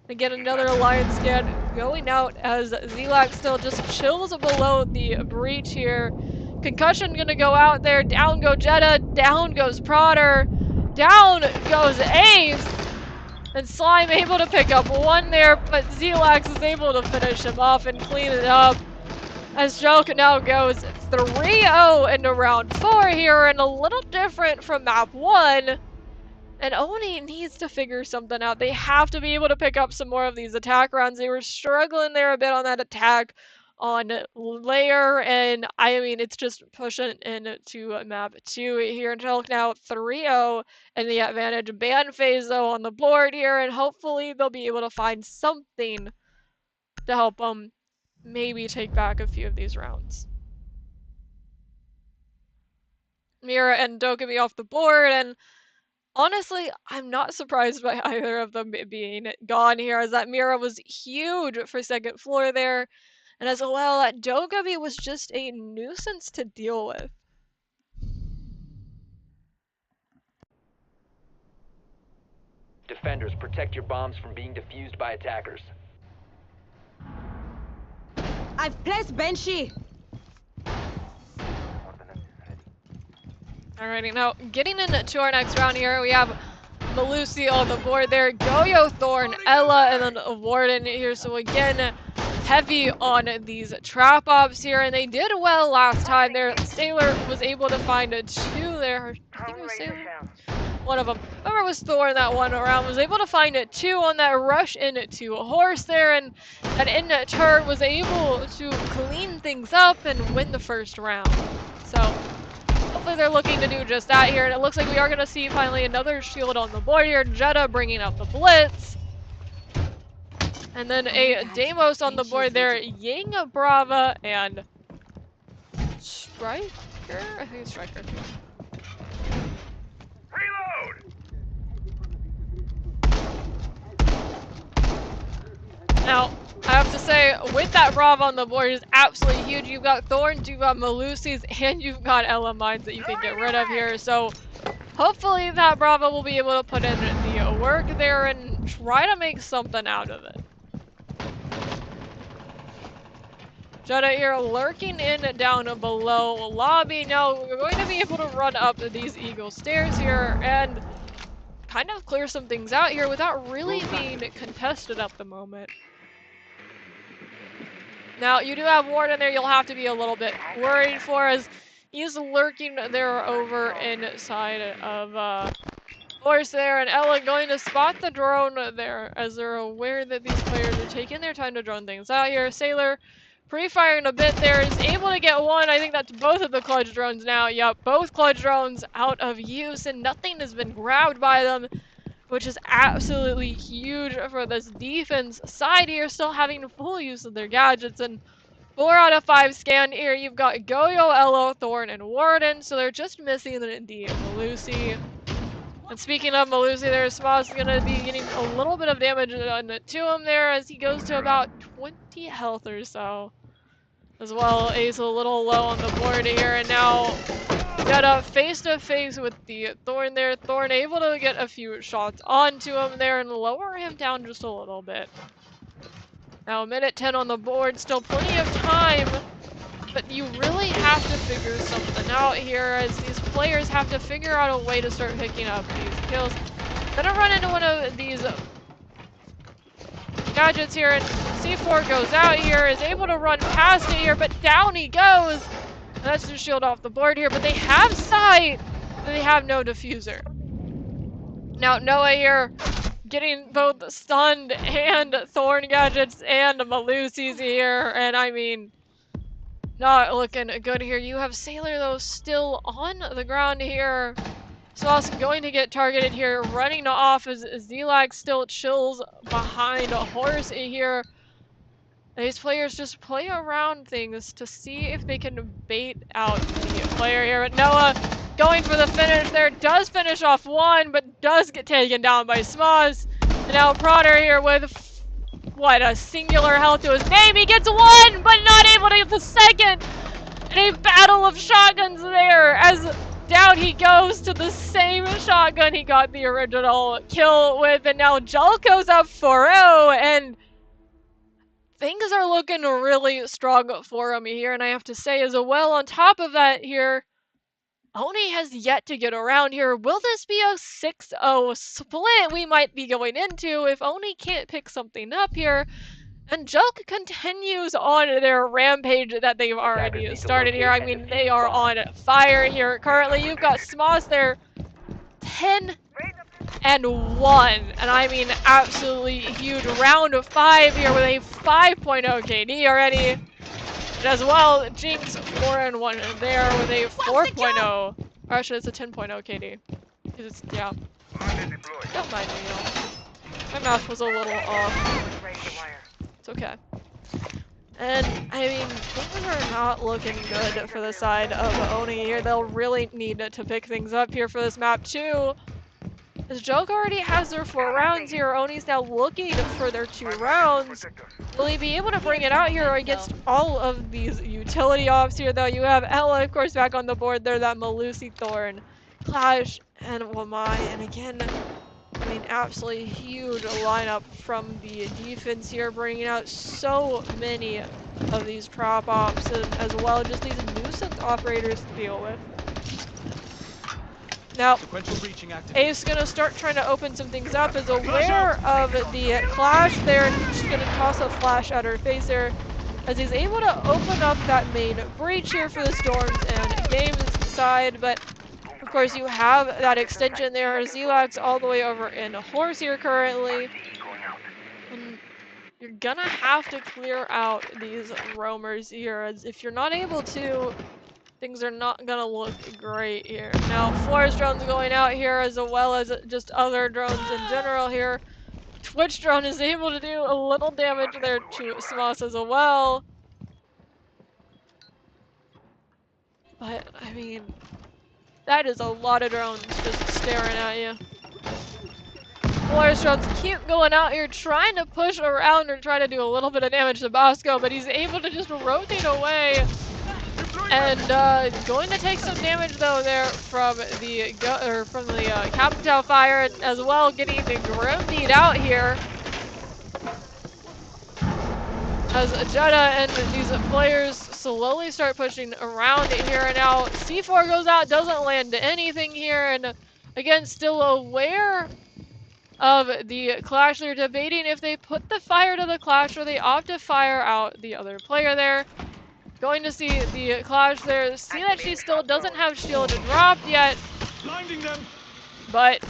Again, another alliance scan going out as Zelax still just chills below the breach here. Concussion gonna go out there. Down go Jetta. Down goes Prodder. Down goes Ace. And Slime able to pick up one there, but Zelax is able to finish him off and clean it up. As Joke now goes 3-0 into round 4 here, and a little different from map 1. And Oni needs to figure something out. They have to be able to pick up some more of these attack rounds. They were struggling there a bit on that attack on Layer, and I mean, it's just pushing into map 2 here until now 3-0 and the advantage. Ban phase though on the board here, and hopefully they'll be able to find something to help them maybe take back a few of these rounds. Mira and Dokkaebi off the board, and honestly, I'm not surprised by either of them being gone here, as that Mira was huge for second floor there, and as well, that Dokkaebi was just a nuisance to deal with. Defenders, protect your bombs from being defused by attackers. I've placed Banshee. Alrighty, now getting into our next round here, we have Malusi on the board there, Goyo, Thorn, Ella, and then Warden here. So again, heavy on these trap ops here, and they did well last time there. Sailor was able to find 2 there. I think it was Sailor. One of them. Whoever was Thor in that one round was able to find 2 on that rush into a horse there, and in turn was able to clean things up and win the first round. So hopefully they're looking to do just that here, and it looks like we are going to see finally another shield on the board here. Jetta bringing up the blitz. And then a Deimos on the board there. Ying, Brava, and Striker? I think it's Striker. Reload! Now, I have to say, with that Brava on the board is absolutely huge. You've got Thorns, you've got Malusi's, and you've got Ella Mines that you can get rid of here. So hopefully that Brava will be able to put in the work there and try to make something out of it. Jetta here lurking in down below lobby. Now we're going to be able to run up these Eagle stairs here and kind of clear some things out here without really being contested at the moment. Now you do have Warden there, you'll have to be a little bit worried for, as he's lurking there over inside of Force there, and Ella going to spot the drone there as they're aware that these players are taking their time to drone things out here. Sailor pre-firing a bit there is able to get one. I think that's both of the clutch drones now. Yep, both clutch drones out of use, and nothing has been grabbed by them, which is absolutely huge for this defense side here, still having full use of their gadgets. And 4 out of 5 scan here. You've got Goyo, Elo, Thorn, and Warden, so they're just missing the Malusi. And speaking of Malusi there, Smoss is going to be getting a little bit of damage done to him there as he goes to about 20 health or so. As well, Ace a little low on the board here, and now got a face-to-face with the Thorn there. Thorn able to get a few shots onto him there and lower him down just a little bit. Now, 1:10 on the board, still plenty of time, but you really have to figure something out here as these players have to figure out a way to start picking up these kills. Gonna run into one of these gadgets here, and C4 goes out here, is able to run past it here, but down he goes! And that's just shield off the board here, but they have sight, but they have no diffuser. Now, Noah here, getting both stunned and Thorn gadgets and Malusi's here, and I mean, not looking good here. You have Sailor, though, still on the ground here. Sauce going to get targeted here, running off as Zelag still chills behind a horse here. These players just play around things to see if they can bait out the player here. But Noah going for the finish there, does finish off one, but does get taken down by Smoz. And now Prodder here with, what, a singular health to his name. He gets one, but not able to get the second. And a battle of shotguns there as down he goes to the same shotgun he got the original kill with. And now Jelko's up 4-0, and things are looking really strong for him here. And I have to say as well, on top of that here, Oni has yet to get around here. Will this be a 6-0 split we might be going into if Oni can't pick something up here? And Jelk continues on their rampage that they've already started here. I mean, they are on fire here currently. You've got Smoss there, 10-1. And I mean, absolutely huge. Round of 5 here with a 5.0 KD already. And as well, Jinx 4-1 there with a 4.0. Or actually, it's a 10.0 KD. It's, yeah. Don't mind me, y'all. My math was a little off. It's okay. And, I mean, things are not looking good for the side of Oni here. They'll really need to pick things up here for this map, too. As Joke already has their 4 rounds here, Oni's now looking for their 2 rounds. Will he be able to bring it out here against all of these utility ops here, though? You have Ella, of course, back on the board there, that Malusi Thorn, Clash, and Wamai. And again, I mean, absolutely huge lineup from the defense here, bringing out so many of these trap ops, and as well just these nuisance operators to deal with. Now, Ace gonna start trying to open some things up, is aware of the Clash there, and he's gonna toss a flash at her face there, as he's able to open up that main breach here for the Storms and Games side, but of course you have that extension there. Zelak's all the way over in Horse here currently. And you're gonna have to clear out these roamers here, as if you're not able to, things are not gonna look great here. Now, Forest drone's going out here, as well as just other drones in general here. Twitch drone is able to do a little damage there to Smoss as well. But, I mean, that is a lot of drones just staring at you. Forest drones keep going out here, trying to push around or try to do a little bit of damage to Bosco, but he's able to just rotate away. And going to take some damage though there from the Capitao fire, as well getting the Grim beat out here. As Jetta and these players slowly start pushing around here, and now C4 goes out, doesn't land anything here, and again still aware of the Clash. They're debating if they put the fire to the Clash or they opt to fire out the other player there. Going to see the Clash there, see that she still doesn't have shield dropped yet, but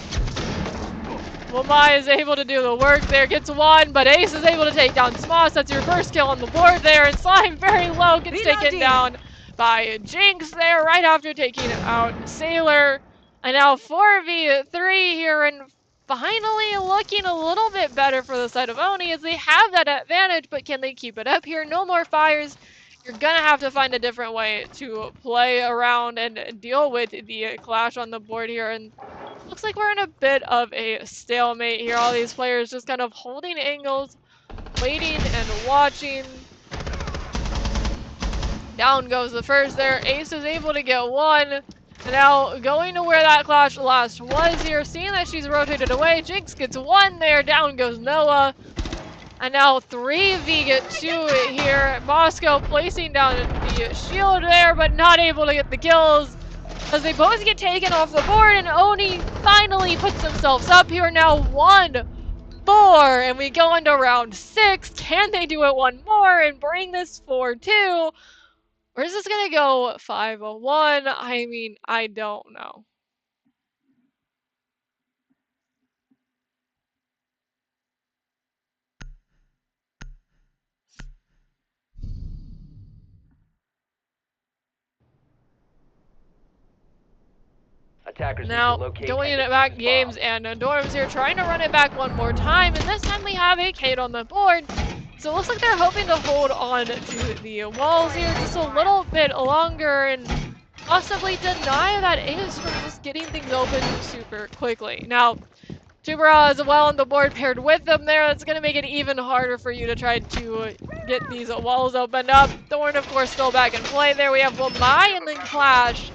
Wamai is able to do the work there, gets one, but Ace is able to take down Smoss. That's your first kill on the board there, and Slime very low gets taken down by Jinx there right after taking out Sailor. And now 4v3 here, and finally looking a little bit better for the side of Oni as they have that advantage, but can they keep it up here? No more fires. You're gonna have to find a different way to play around and deal with the clash on the board here, and looks like we're in a bit of a stalemate here. All these players just kind of holding angles, waiting and watching. Down goes the first there. Ace is able to get one. And now going to where that clash last was here. Seeing that she's rotated away. Jinx gets one there. Down goes Noah. And now 3v2 here. Moscow placing down the shield there, but not able to get the kills, as they both get taken off the board, and Oni finally puts themselves up here. Now 1-4, and we go into round 6. Can they do it one more and bring this 4-2? Or is this gonna go 5-1? I mean, I don't know. Attackers Now, need to locate going and into back defuse games, bombs. and Dorms here trying to run it back one more time, and this time we have a Kate on the board. So it looks like they're hoping to hold on to the walls here just a little bit longer and possibly deny that Ace from just getting things open super quickly. Now, Tubera as well on the board paired with them there. That's going to make it even harder for you to try to get these walls opened up. Thorn, of course, still back in play there. We have Wamai and then Clash.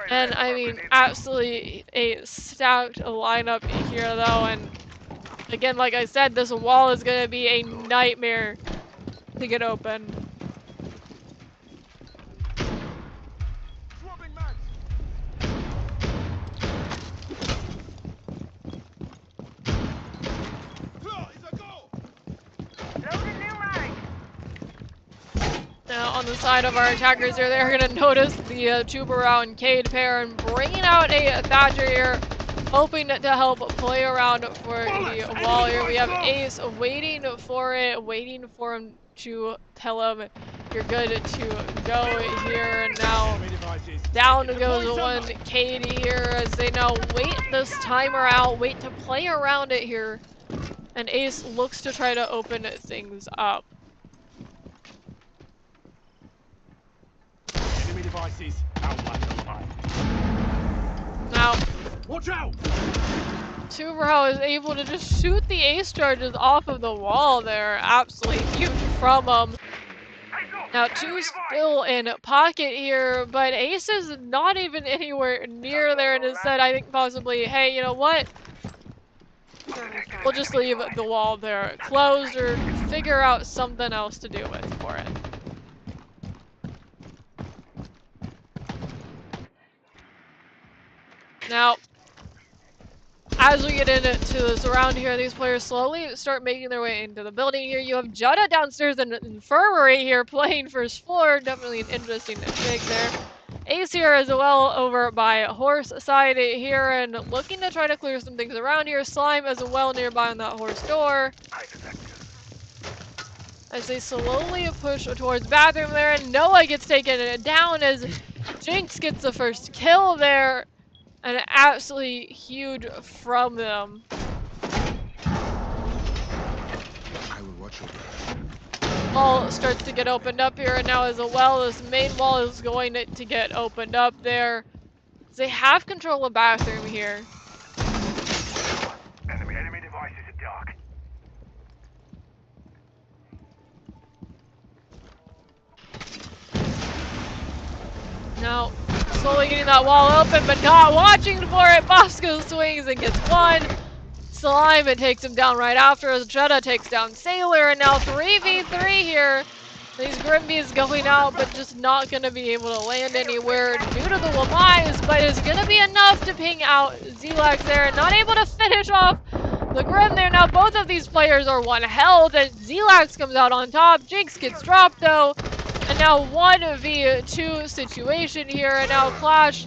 And I mean, absolutely a stacked lineup here though, and again, like I said, this wall is gonna be a nightmare to get open. Now on the side of our attackers here, they're gonna notice the Tubarão and Cade pair and bringing out a Thatcher here, hoping to help play around for the wall here. We have Ace waiting for it, waiting for him to tell him you're good to go here. And now down goes one Cade here as they now wait this timer out, wait to play around it here. And Ace looks to try to open things up. Devices outline the line. Now, Watch out! Tubarão is able to just shoot the Ace charges off of the wall there. Absolutely huge from him. Now, 2 still in pocket here, but Ace is not even anywhere near there, and instead I think possibly, hey, you know what? We'll just leave the wall there closed or figure out something else to do with for it. Now, as we get into this round here, these players slowly start making their way into the building here. You have Jutta downstairs in Infirmary here playing first floor. Definitely an interesting take there. Ace here as well over by Horse side here and looking to try to clear some things around here. Slime as well nearby on that Horse door. As they slowly push towards bathroom there, and Noah gets taken down as Jinx gets the first kill there. And absolutely huge from them. I will watch over her. Wall starts to get opened up here, and now as well, this main wall is going to get opened up there. They have control of bathroom here. Enemy devices at dark. Now, slowly getting that wall open, but not watching for it. Bosco swings and gets one. Slime and takes him down right after as Jetta takes down Sailor, and now 3v3 here. These Grimbees going out, but just not going to be able to land anywhere due to the Wamais, but it's going to be enough to ping out Zelax there, and not able to finish off the Grim there. Now both of these players are 1 health, and Zelax comes out on top. Jinx gets dropped though. And now 1v2 situation here, and now Clash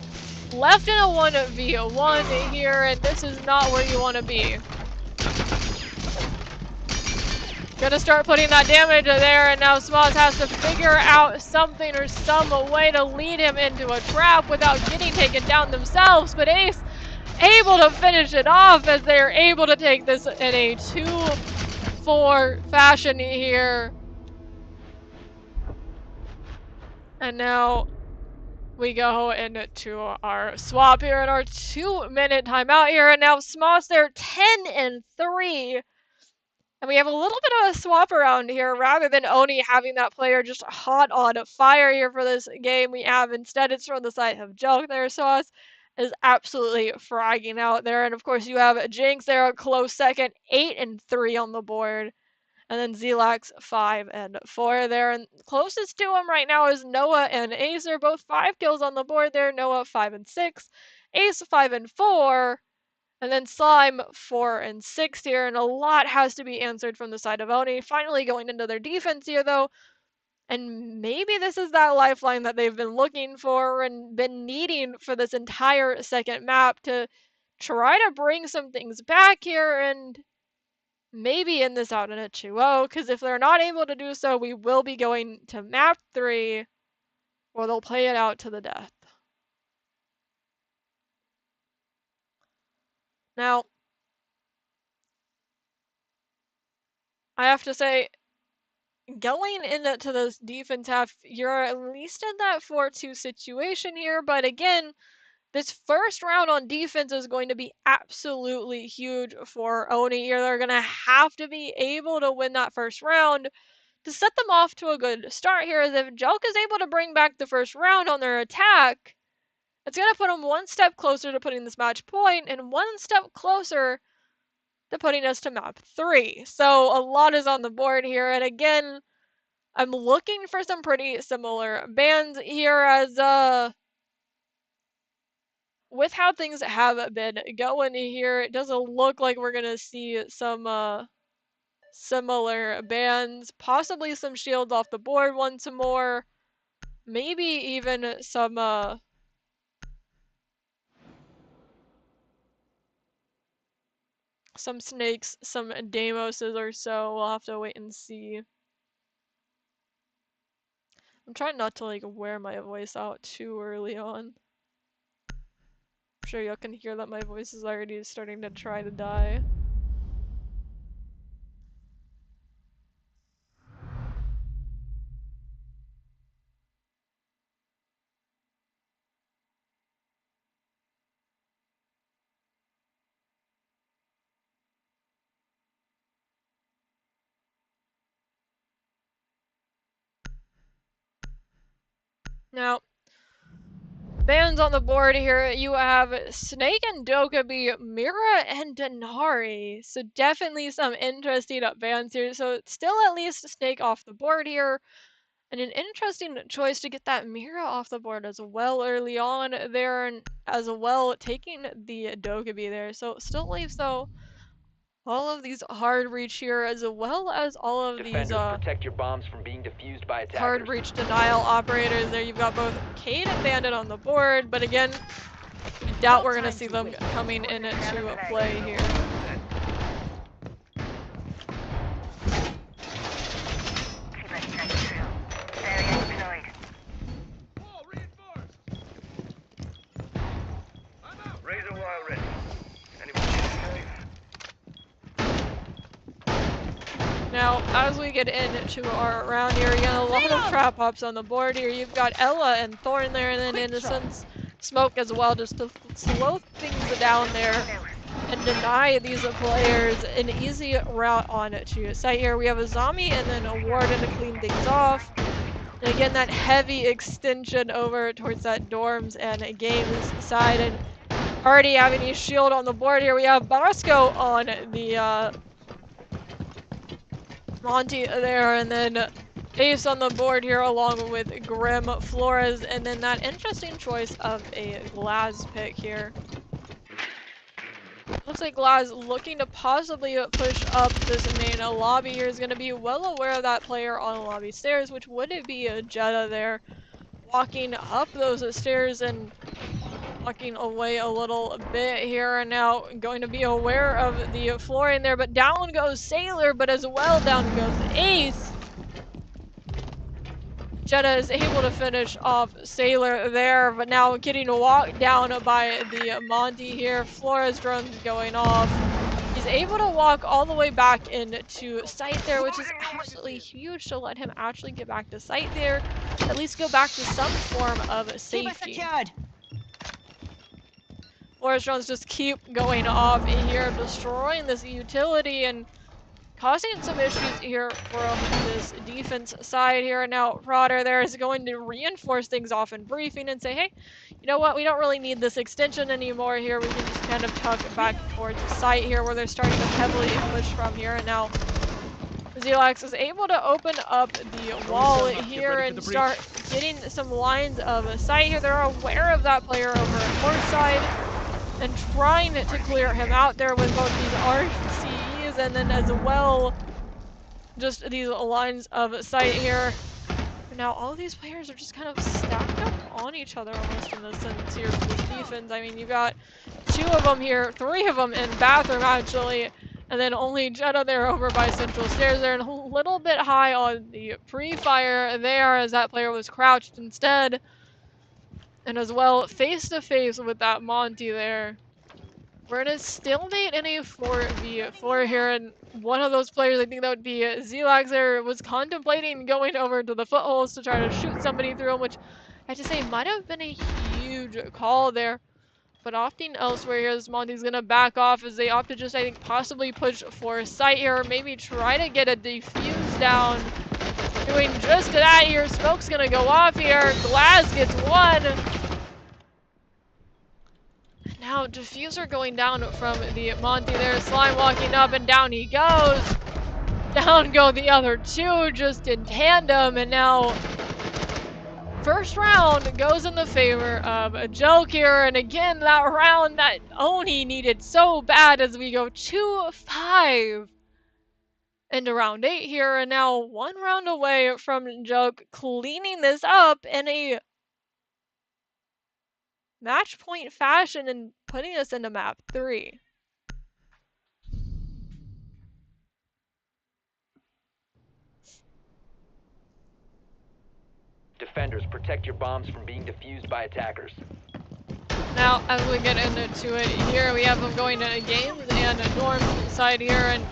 left in a 1v1 here, and this is not where you want to be. Gonna start putting that damage there, and now Smoz has to figure out something or some way to lead him into a trap without getting taken down themselves, but Ace able to finish it off as they're able to take this in a 2-4 fashion here. And now we go into our swap here in our 2-minute timeout here, and now Smoz, they're 10-3. And we have a little bit of a swap around here. Rather than Oni having that player just hot on fire here for this game, we have instead it's from the side of Joke there. Sauce is absolutely fragging out there. And of course you have Jinx there, a close second, 8-3 on the board. And then Zelax 5-4 there. And closest to him right now is Noah and Ace. They're both 5 kills on the board there. Noah 5-6, Ace 5-4. And then Slime 4-6 here, and a lot has to be answered from the side of Oni. Finally going into their defense here though, and maybe this is that lifeline that they've been looking for and been needing for this entire second map to try to bring some things back here and maybe end this out in a 2-0, because if they're not able to do so, we will be going to map 3, where they'll play it out to the death. Now, I have to say, going into this defense half, you're at least in that 4-2 situation here, but again, this first round on defense is going to be absolutely huge for Oni. They're going to have to be able to win that first round to set them off to a good start here, as if Joke is able to bring back the first round on their attack, it's going to put them one step closer to putting this match point and one step closer to putting us to map 3. So a lot is on the board here, and again, I'm looking for some pretty similar bans here, as with how things have been going here, it doesn't look like we're gonna see some similar bans, possibly some shields off the board once more, maybe even some snakes, some Deimoses or so. We'll have to wait and see. I'm trying not to like wear my voice out too early on. I'm sure y'all can hear that my voice is already starting to try to die. Now, bans on the board here, you have Snake and Dokkaebi, Mira and Denari. So definitely some interesting bans here. So still at least Snake off the board here. And an interesting choice to get that Mira off the board as well early on there, and as well taking the Dokkaebi there. So still leaves though all of these hard reach here, as well as all of Defenders, these protect your bombs from being defused by attackers. hard reach denial operators there. You've got both Cade and Bandit on the board, but again, I doubt we're gonna see them coming into play here. Now, as we get into our round here, you got a lot of trap hops on the board here. You've got Ella and Thorn there, and then Innocence, Smoke as well, just to slow things down there and deny these players an easy route on to site here. We have a zombie and then a warden to clean things off. And again, that heavy extension over towards that dorms and games side, and already having a shield on the board here. We have Bosco on the Monty there, and then Ace on the board here along with Grim Flores, and then that interesting choice of a Glaz pick here. Looks like Glaz looking to possibly push up this main lobby here, is going to be well aware of that player on the lobby stairs, which would be a Jetta there, walking up those stairs and walking away a little bit here, and now going to be aware of the floor in there, but down goes Sailor, but as well down goes Ace. Jetta is able to finish off Sailor there, but now getting walked down by the Monty here. Flores drones going off. He's able to walk all the way back into site there, which is absolutely huge to let him actually get back to site there. At least go back to some form of Keep us safety. secured. Flores drones just keep going off here, destroying this utility and causing some issues here from this defense side here. And now Rodder there is going to reinforce things off in briefing and say, hey, you know what, we don't really need this extension anymore here. We can just kind of tuck it back towards the site here where they're starting to heavily push from here. And now Zelax is able to open up the wall here and start getting some lines of sight here. They're aware of that player over at north side and trying to clear him out there with both these RCEs and then as well just these lines of sight here. Now all of these players are just kind of stacked up on each other almost in the sense here for this defense. I mean, you've got 2 of them here, 3 of them in bathroom actually, and then only Jetta there over by central stairs there, and a little bit high on the pre-fire there as that player was crouched instead. And as well, face to face with that Monty there. We're in a stalemate in a 4v4 here, and one of those players, I think that would be Zelax there, was contemplating going over to the footholds to try to shoot somebody through them, which I have to say might have been a huge call there. But opting elsewhere here, this Monty's gonna back off as they opt to just, I think, possibly push for a site here, or maybe try to get a defuse down. Doing just that here, smoke's gonna go off here, Glass gets one. Now, diffuser going down from the Monty there, Slime walking up and down he goes. Down go the other 2 just in tandem, and now first round goes in the favor of a Joke here, and again that round that Oni needed so bad as we go 2-5 into round 8 here, and now 1 round away from Joke cleaning this up in a match point fashion and putting us into map 3. Defenders, protect your bombs from being defused by attackers. Now, as we get into it here, we have them going to games and a dorm side here, and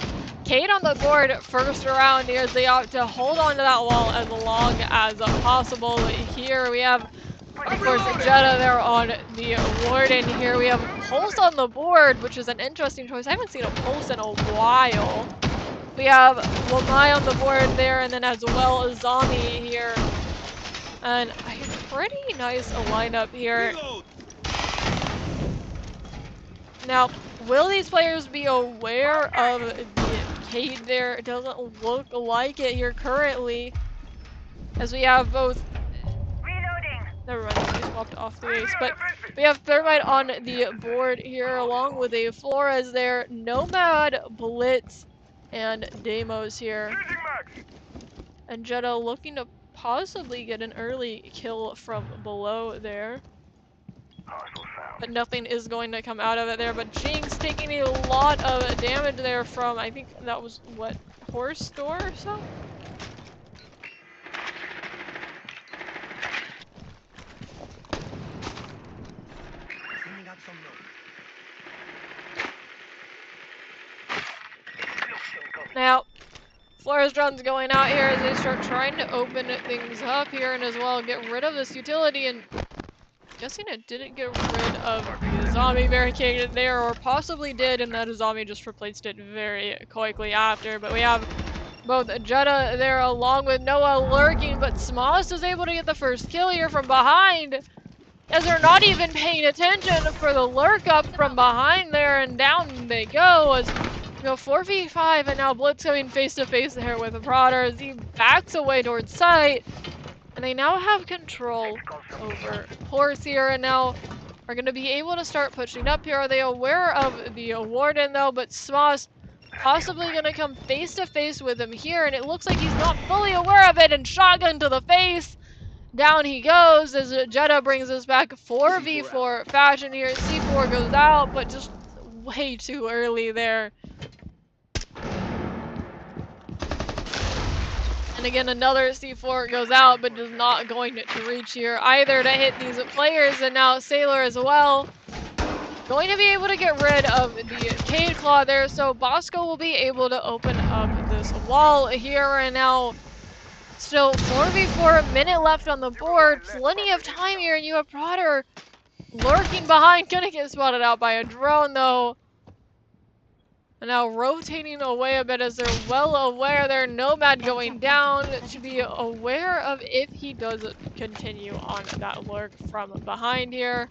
Kate on the board first round here as they opt to hold on to that wall as long as possible. Here we have, of course, Jetta there on the Warden. Here we have Pulse on the board, which is an interesting choice. I haven't seen a Pulse in a while. We have Lamai on the board there, and then as well as Zombie here. And a pretty nice lineup here. Now, will these players be aware of the Kate there? It doesn't look like it here currently. As we have both... Never mind, we swapped off the race. But we have Thermite on the board here along with a Flores there, Nomad, Blitz, and Deimos here. And Jetta looking to possibly get an early kill from below there. But nothing is going to come out of it there. But Jinx taking a lot of damage there from, I think that was, what, Horse Store or so? Now, Flores drone's going out here as they start trying to open things up here and as well get rid of this utility, and guessing it didn't get rid of the zombie barricade there, or possibly did, and that a zombie just replaced it very quickly after. But we have both Jetta there along with Noah lurking, but Smoss is able to get the first kill here from behind as they're not even paying attention for the lurk up from behind there, and down they go as we go 4v5, and now Blitz coming face to face there with Broder as he backs away towards site. And they now have control over Horse here, and now are going to be able to start pushing up here. Are they aware of the Warden though? But Smoss possibly going to come face to face with him here, and it looks like he's not fully aware of it, and shotgun to the face Down he goes as Jetta brings us back 4v4 fashion here. C4 goes out, but just way too early there. And again, another C4 goes out, but is not going to reach here either to hit these players. And now Sailor as well. Going to be able to get rid of the Cade Claw there. So Bosco will be able to open up this wall here. And now still 4v4, a minute left on the board. Plenty of time here. And you have Prodder lurking behind. Gonna get spotted out by a drone though. And now rotating away a bit as they're well aware they're Nomad going down to be aware of if he does continue on that lurk from behind here.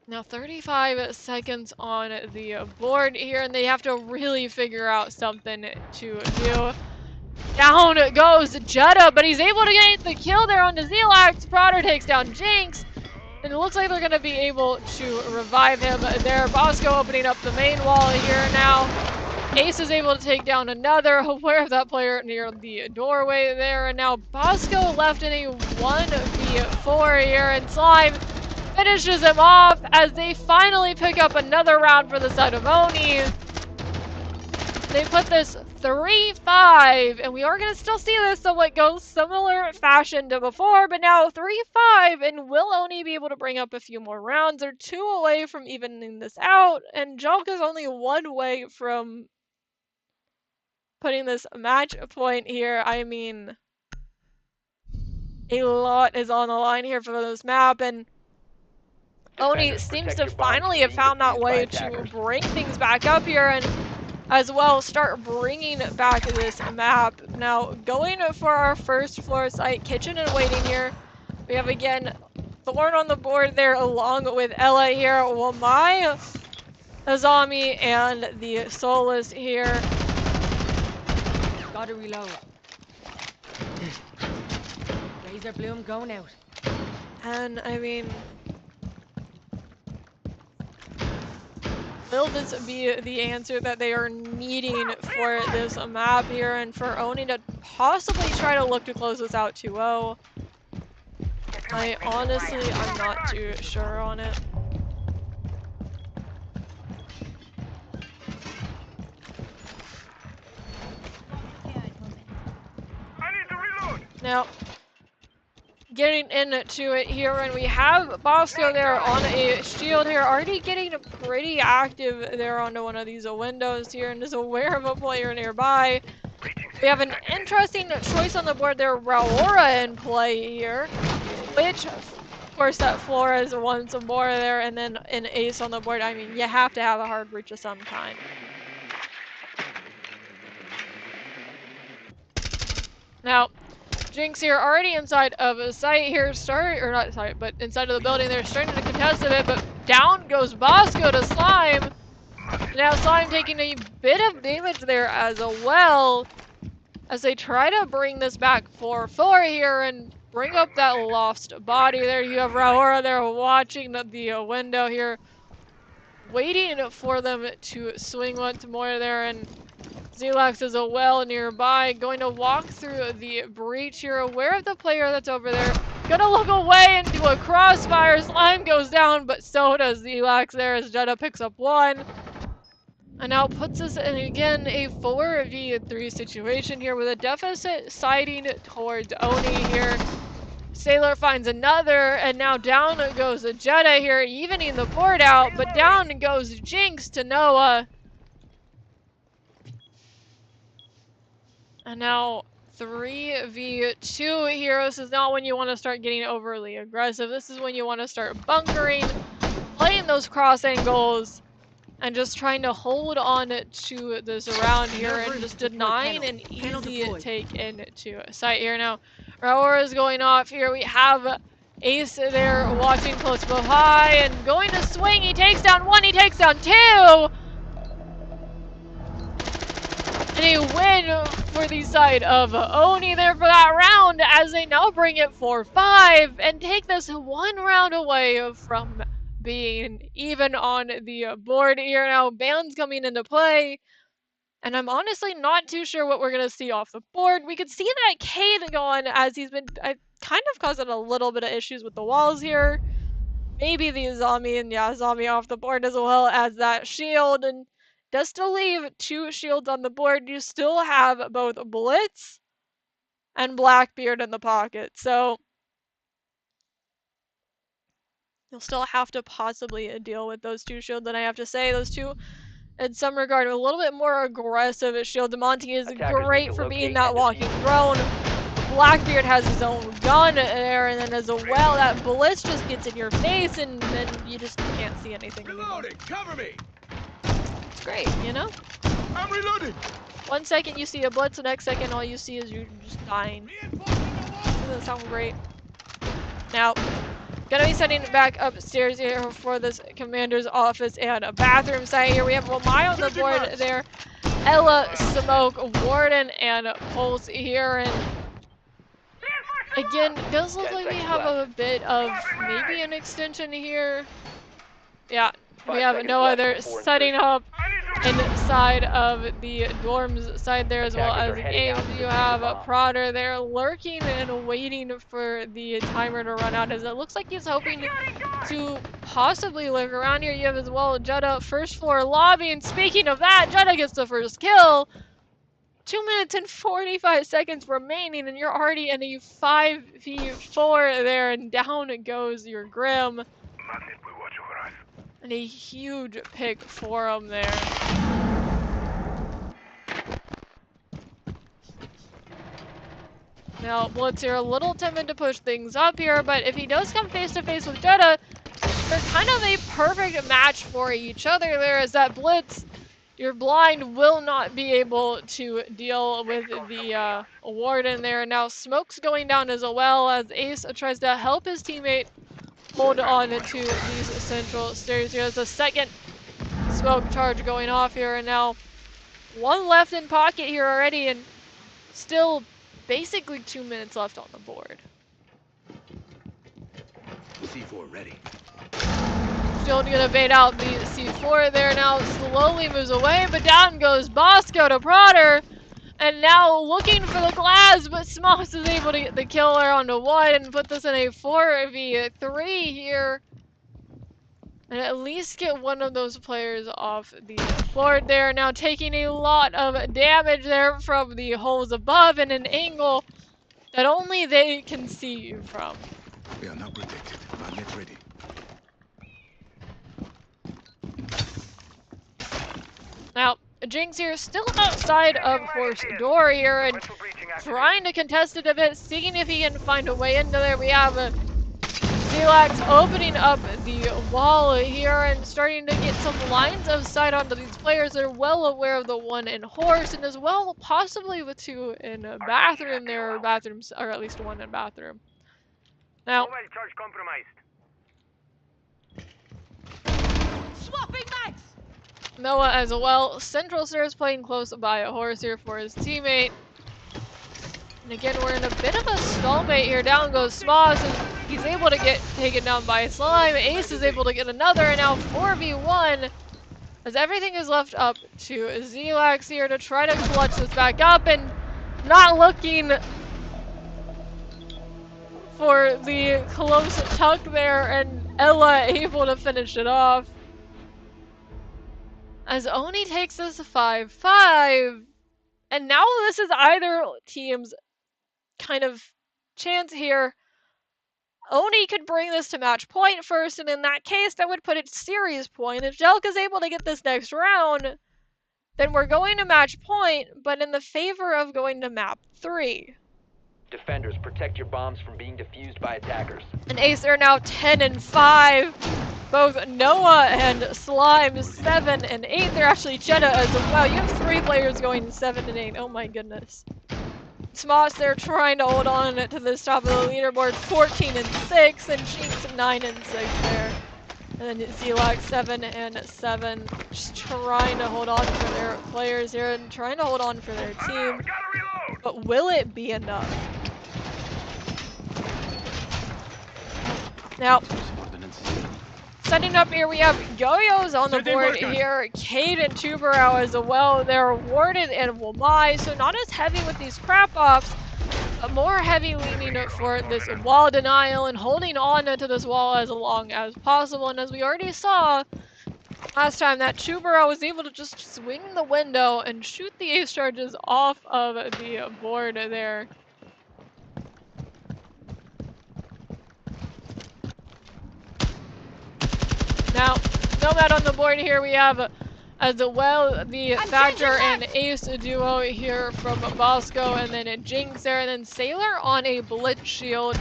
Now 35 seconds on the board here and they have to really figure out something to do. Down goes Jetta, but he's able to get the kill there on the Zelax. Prodder takes down Jinx. And it looks like they're going to be able to revive him there. Bosco opening up the main wall here now. Ace is able to take down another. Aware of that player near the doorway there. And now Bosco left in a 1v4 here. And Slime finishes him off as they finally pick up another round for the side of Oni. They put this 3-5, and we are going to still see this somewhat go similar fashion to before, but now 3-5, and will Oni be able to bring up a few more rounds? They're 2 away from evening this out, and Junk is only 1 away from putting this match point here. I mean, a lot is on the line here for this map, and Oni seems to finally have found that way to bring things back up here, and as well start bringing back this map. Now going for our first floor site, kitchen and waiting here. We have again Thorn on the board there along with Ella here. Well, my Azami and the Soulless here. Gotta reload. Laser bloom going out. And I mean, will this be the answer that they are needing for this map here and for Oni to possibly try to look to close this out 2-0? I'm not too sure on it. I need to reload. Now, getting into it here, and we have Bosco there on a shield here, already getting pretty active there onto one of these windows here, and is aware of a player nearby. We have an interesting choice on the board there, Raora in play here, which, of course, that Flores wants some more there, and then an ace on the board. I mean, you have to have a hard breach of some kind. Now, Jinx here already inside of a site here, but inside of the building they're starting to contest a bit, but down goes Bosco to Slime. Now Slime taking a bit of damage there as well, as they try to bring this back 4-4 here and bring up that lost body there. You have Raora there watching the window here, waiting for them to swing once more there, and Zelax is well nearby, going to walk through the breach here, aware of the player that's over there. Gonna look away into a crossfire. Slime goes down, but so does Zelax there as Jetta picks up 1. And now puts us in, again, a 4v3 situation here with a deficit siding towards Oni here. Sailor finds another, and now down goes Jetta here, evening the board out, but down goes Jinx to Noah. And now 3v2 here. This is not when you want to start getting overly aggressive. This is when you want to start bunkering, playing those cross angles, and just trying to hold on to this round here and just denying an easy take into sight here. Now, Raora is going off here. We have Ace there watching close behind and going to swing. He takes down 1, he takes down 2. And a win for the side of Oni there for that round as they now bring it 4-5 and take this 1 round away from being even on the board here. Now bans coming into play. And I'm honestly not too sure what we're going to see off the board. We could see that Cade going as he's been kind of causing a little bit of issues with the walls here. Maybe the zombie, and yeah, zombie off the board as well as that shield. And just to leave 2 shields on the board, you still have both Blitz and Blackbeard in the pocket. So you'll still have to possibly deal with those 2 shields. And I have to say, those 2 in some regard, a little bit more aggressive at shield. Monty is Attackers need great to for being locate that and walking defuse the drone. Blackbeard has his own gun there, and then as well, that Blitz just gets in your face, and then you just can't see anything anymore. Reloading! Cover me! It's great, you know? I'm reloading! 1 second you see a Blitz, the next second all you see is you just dying. Doesn't sound great. Now, gonna be sending it back upstairs here for this commander's office and a bathroom site here. We have Romai on the board there. Ella, Smoke, Warden, and Pulse here. And again, does look like we have a bit of maybe an extension here. Yeah, we 5 have seconds no left other before setting insertion. up inside of the dorms side there, as well Attackers as are heading games. out to You defuse have the a bomb. Prodder there lurking and waiting for the timer to run out, as it looks like he's hoping to possibly lurk around here. You have as well Jetta, first floor lobby, and speaking of that, Jetta gets the first kill. 2 minutes and 45 seconds remaining, and you're already in a 5v4 there, and down goes your Grim. Nothing will watch over us. And a huge pick for him there. Now, Blitz here a little timid to push things up here, but if he does come face to face with Jetta, they're kind of a perfect match for each other there, as that Blitz, your blind, will not be able to deal with the Warden there. Now, Smoke's going down as well, as Ace tries to help his teammate hold on to these central stairs here. There's a second smoke charge going off here, and now 1 left in pocket here already, and still basically 2 minutes left on the board. C4 ready. Still gonna bait out the C4 there now, slowly moves away, but down goes Bosco to Prodder, and now looking for the glass, but Smoss is able to get the killer onto 1 and put this in a 4v3 here. And at least get one of those players off the board there. Now taking a lot of damage there from the holes above and an angle that only they can see you from. We are now protected. Not yet ready. Now, Jinx here still outside of Horse Door here and Went for breaching trying to contest it a bit, seeing if he can find a way into there. We have Zelax opening up the wall here and starting to get some lines of sight onto these players. They're well aware of the 1 in Horse, and as well possibly with 2 in a bathroom there, or bathrooms, or at least 1 in bathroom. Now, Mobile charge compromised. Swapping mags! Noah as well. Central Stairs playing close by a Horse here for his teammate. And again, we're in a bit of a stalemate here. Down goes Smoss, and he's able to get taken down by Slime. Ace is able to get another, and now 4v1, as everything is left up to Zelax here to try to clutch this back up, and not looking for the close tuck there, and Ella able to finish it off. As Oni takes this 5-5, and now this is either team's kind of chance here. Oni could bring this to match point first, and in that case, that would put it series point. If Jelka's able to get this next round, then we're going to match point, but in the favor of going to map 3. Defenders, protect your bombs from being defused by attackers. And Ace are now 10 and 5. Both Noah and Slime 7 and 8. They're actually Jetta as well. You have 3 players going 7 and 8. Oh my goodness. Smoss, they're trying to hold on to this top of the leaderboard, 14 and 6, and Jinx 9 and 6 there. And then Zelax 7 and 7, just trying to hold on for their players here and trying to hold on for their team. Gotta reload! But will it be enough? Now, setting up here, we have Yo-Yo's on the board here, Cade and Tuberao as well. They're Warden and Wamai, so not as heavy with these crap offs, but more heavy leaning for this wall denial and holding on to this wall as long as possible. And as we already saw last time, that Tuberao was able to just swing the window and shoot the ace charges off of the board there. Now, Nomad on the board here, we have as well the Thatcher and Ace duo here from Bosco, and then a Jinx there, and then Sailor on a Blitz Shield,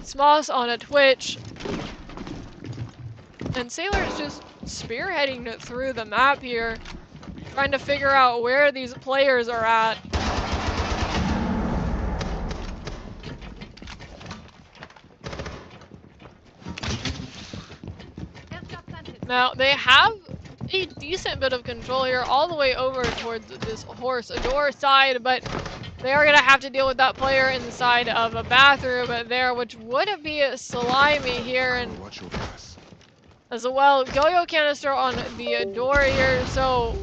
Smoss on a Twitch, and Sailor is just spearheading through the map here, trying to figure out where these players are at. Now, they have a decent bit of control here all the way over towards this horse door side, but they are going to have to deal with that player inside of a bathroom there, which would be slimy here, and Watch your pass. as well, Yo-Yo canister on the door here, so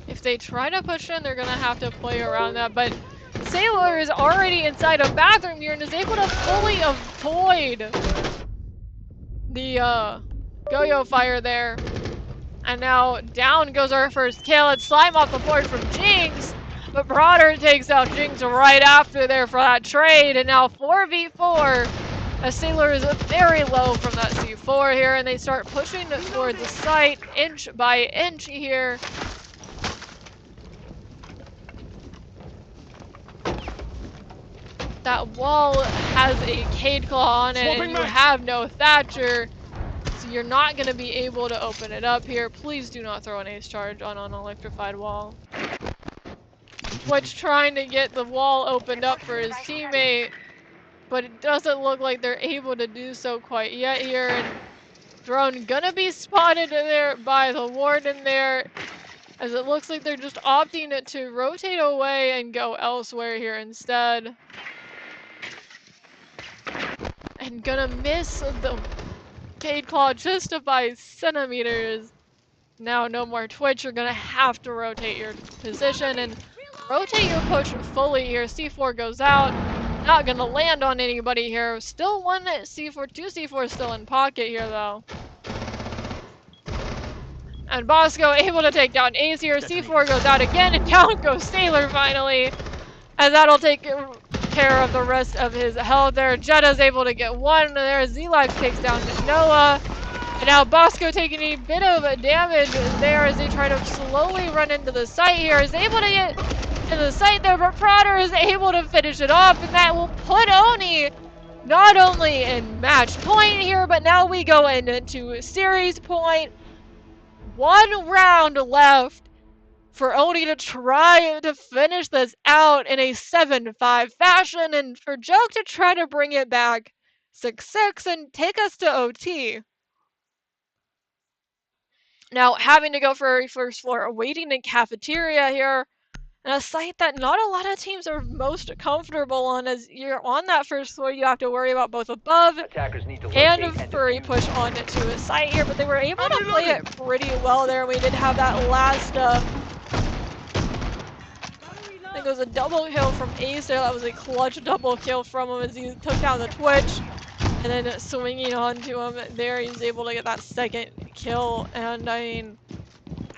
if they try to push in, they're going to have to play around that, but Sailor is already inside a bathroom here and is able to fully avoid the Yo-Yo fire there. And now down goes our first kill. It's Slime off the board from Jinx, but Broder takes out Jinx right after there for that trade. And now 4v4 as Sailor is very low from that C4 here, and they start pushing towards the site inch by inch here. That wall has a Cade Claw on it, and you have no Thatcher. You're not going to be able to open it up here. Please do not throw an ace charge on an electrified wall. Twitch trying to get the wall opened up for his teammate, but it doesn't look like they're able to do so quite yet here. And Drone gonna be spotted there by the Warden there, as it looks like they're just opting to rotate away and go elsewhere here instead. And gonna miss the Cade Claw just by centimeters. Now no more Twitch, you're gonna have to rotate your position and rotate your push fully here. C4 goes out, not gonna land on anybody here. Still one C4, two C4 still in pocket here though. And Bosco able to take down Ace here. C4 goes out again, and down goes Sailor finally. And that'll take care of the rest of his health there. Jetta's able to get one there. Z-Life takes down Noah. And now Bosco taking a bit of damage there as they try to slowly run into the site here. Is able to get to the site there, but Broder is able to finish it off, and that will put Oni not only in match point here, but now we go into series point. 1 round left for Oni to try to finish this out in a 7-5 fashion, and for Joke to try to bring it back 6-6 and take us to OT. Now, having to go for a first floor, waiting in cafeteria here, and a site that not a lot of teams are most comfortable on. As you're on that first floor, you have to worry about both above Attackers need to and locate a and furry defuse push onto a site here, but they were able to play it pretty well there. We did have that last, I think it was a double kill from Ace there. That was a clutch double kill from him as he took down the Twitch. And then swinging onto him there, he was able to get that second kill. And I mean,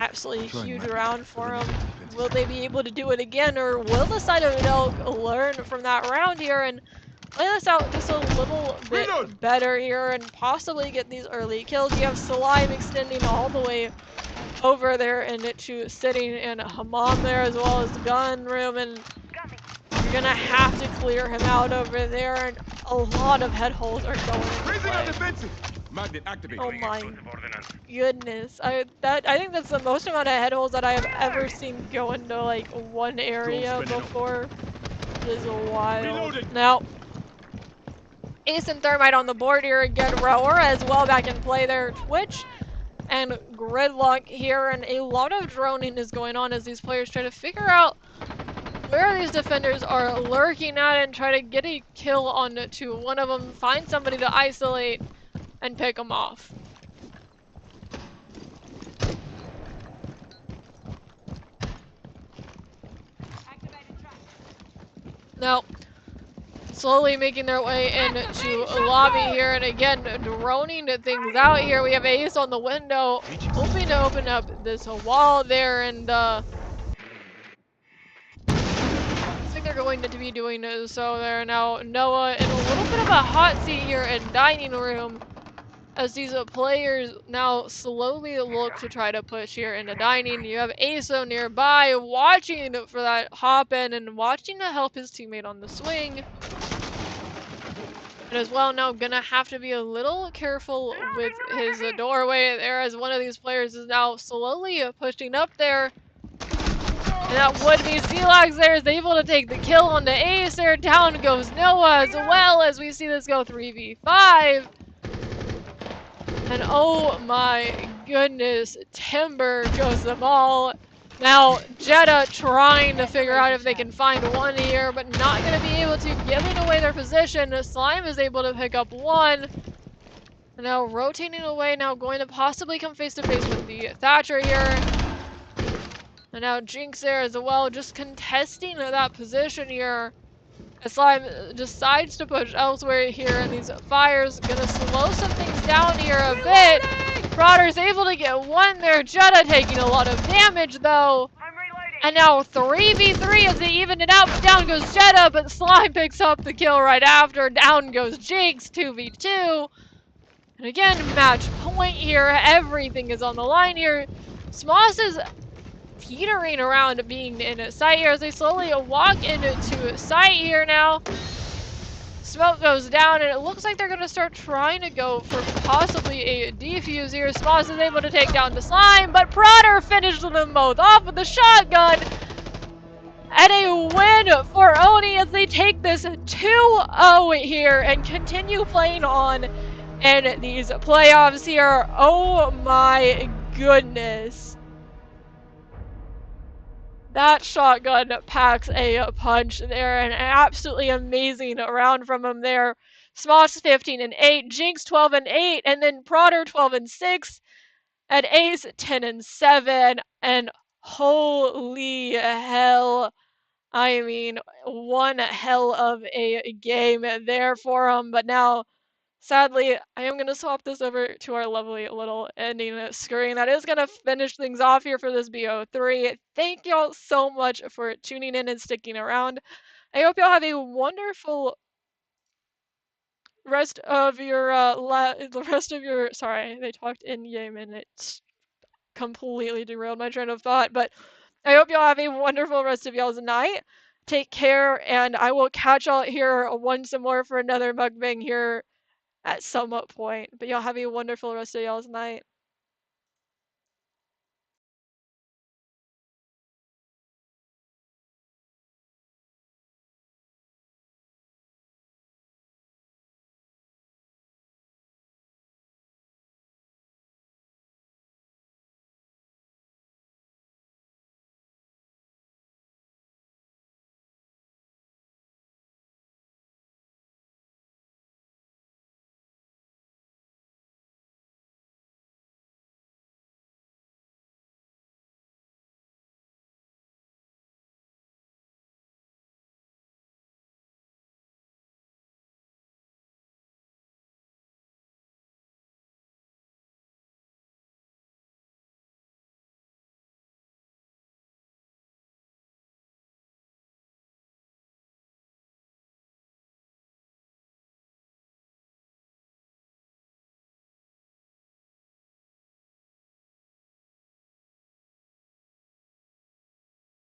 absolutely huge round for him. Will they be able to do it again, or will the side of Elk learn from that round here and play this out just a little bit better here and possibly get these early kills? You have Slime extending all the way over there into sitting in a hammam there, as well as the gun room, and you're gonna have to clear him out over there, and a lot of head holes are going into play. Magnet activate. Oh my goodness. I think that's the most amount of head holes that I have ever seen go into like one area before. It is wild. Now, Ace and Thermite on the board here again. Raora as well back in play there. Twitch and Gridlock here, and a lot of droning is going on as these players try to figure out where these defenders are lurking at and try to get a kill onto one of them, find somebody to isolate and pick them off. Now, slowly making their way into a lobby here, and again, droning things out here. We have Ace on the window, hoping to open up this wall there, and looks like they're going to be doing so there. Now, Noah in a little bit of a hot seat here in dining room, as these players now slowly look to try to push here into dining. You have Aso nearby, watching for that hop in and watching to help his teammate on the swing. And as well, now gonna have to be a little careful with his doorway there, as one of these players is now slowly pushing up there. And that would-be Zelax there is able to take the kill on the Ace there. Down goes Noah as well, as we see this go 3v5. And oh my goodness, Timber goes the ball. Now, Jetta trying to figure out if they can find one here, but not going to be able to, giving away their position. Slime is able to pick up one. Now rotating away, now going to possibly come face to face with the Thatcher here. And now Jinx there as well, just contesting that position here. Slime decides to push elsewhere here, and these fires gonna slow some things down here a bit. Broder's able to get one there. Jetta taking a lot of damage though. And now 3v3 as they even it out. Down goes Jetta, but Slime picks up the kill right after. Down goes Jinx, 2v2. And again, match point here. Everything is on the line here. Smoss is teetering around being in a sight here as they slowly walk into a sight here now. Smoke goes down, and it looks like they're going to start trying to go for possibly a defuse here. Smoss is able to take down the Slime, but Prodder finished them both off with the shotgun. And a win for Oni as they take this 2-0 here and continue playing on in these playoffs here. Oh my goodness. That shotgun packs a punch there, and an absolutely amazing round from him there. Smoss 15-8, Jinx 12-8, and then Prodder 12-6, and Ace 10-7, and holy hell, I mean, one hell of a game there for him. But now, sadly, I am going to swap this over to our lovely little ending screen. That is going to finish things off here for this BO3. Thank y'all so much for tuning in and sticking around. I hope y'all have a wonderful rest of your, sorry, they talked in game and it's completely derailed my train of thought, but I hope y'all have a wonderful rest of y'all's night. Take care, and I will catch y'all here once more for another mukbang here at some point. But y'all have a wonderful rest of y'all's night.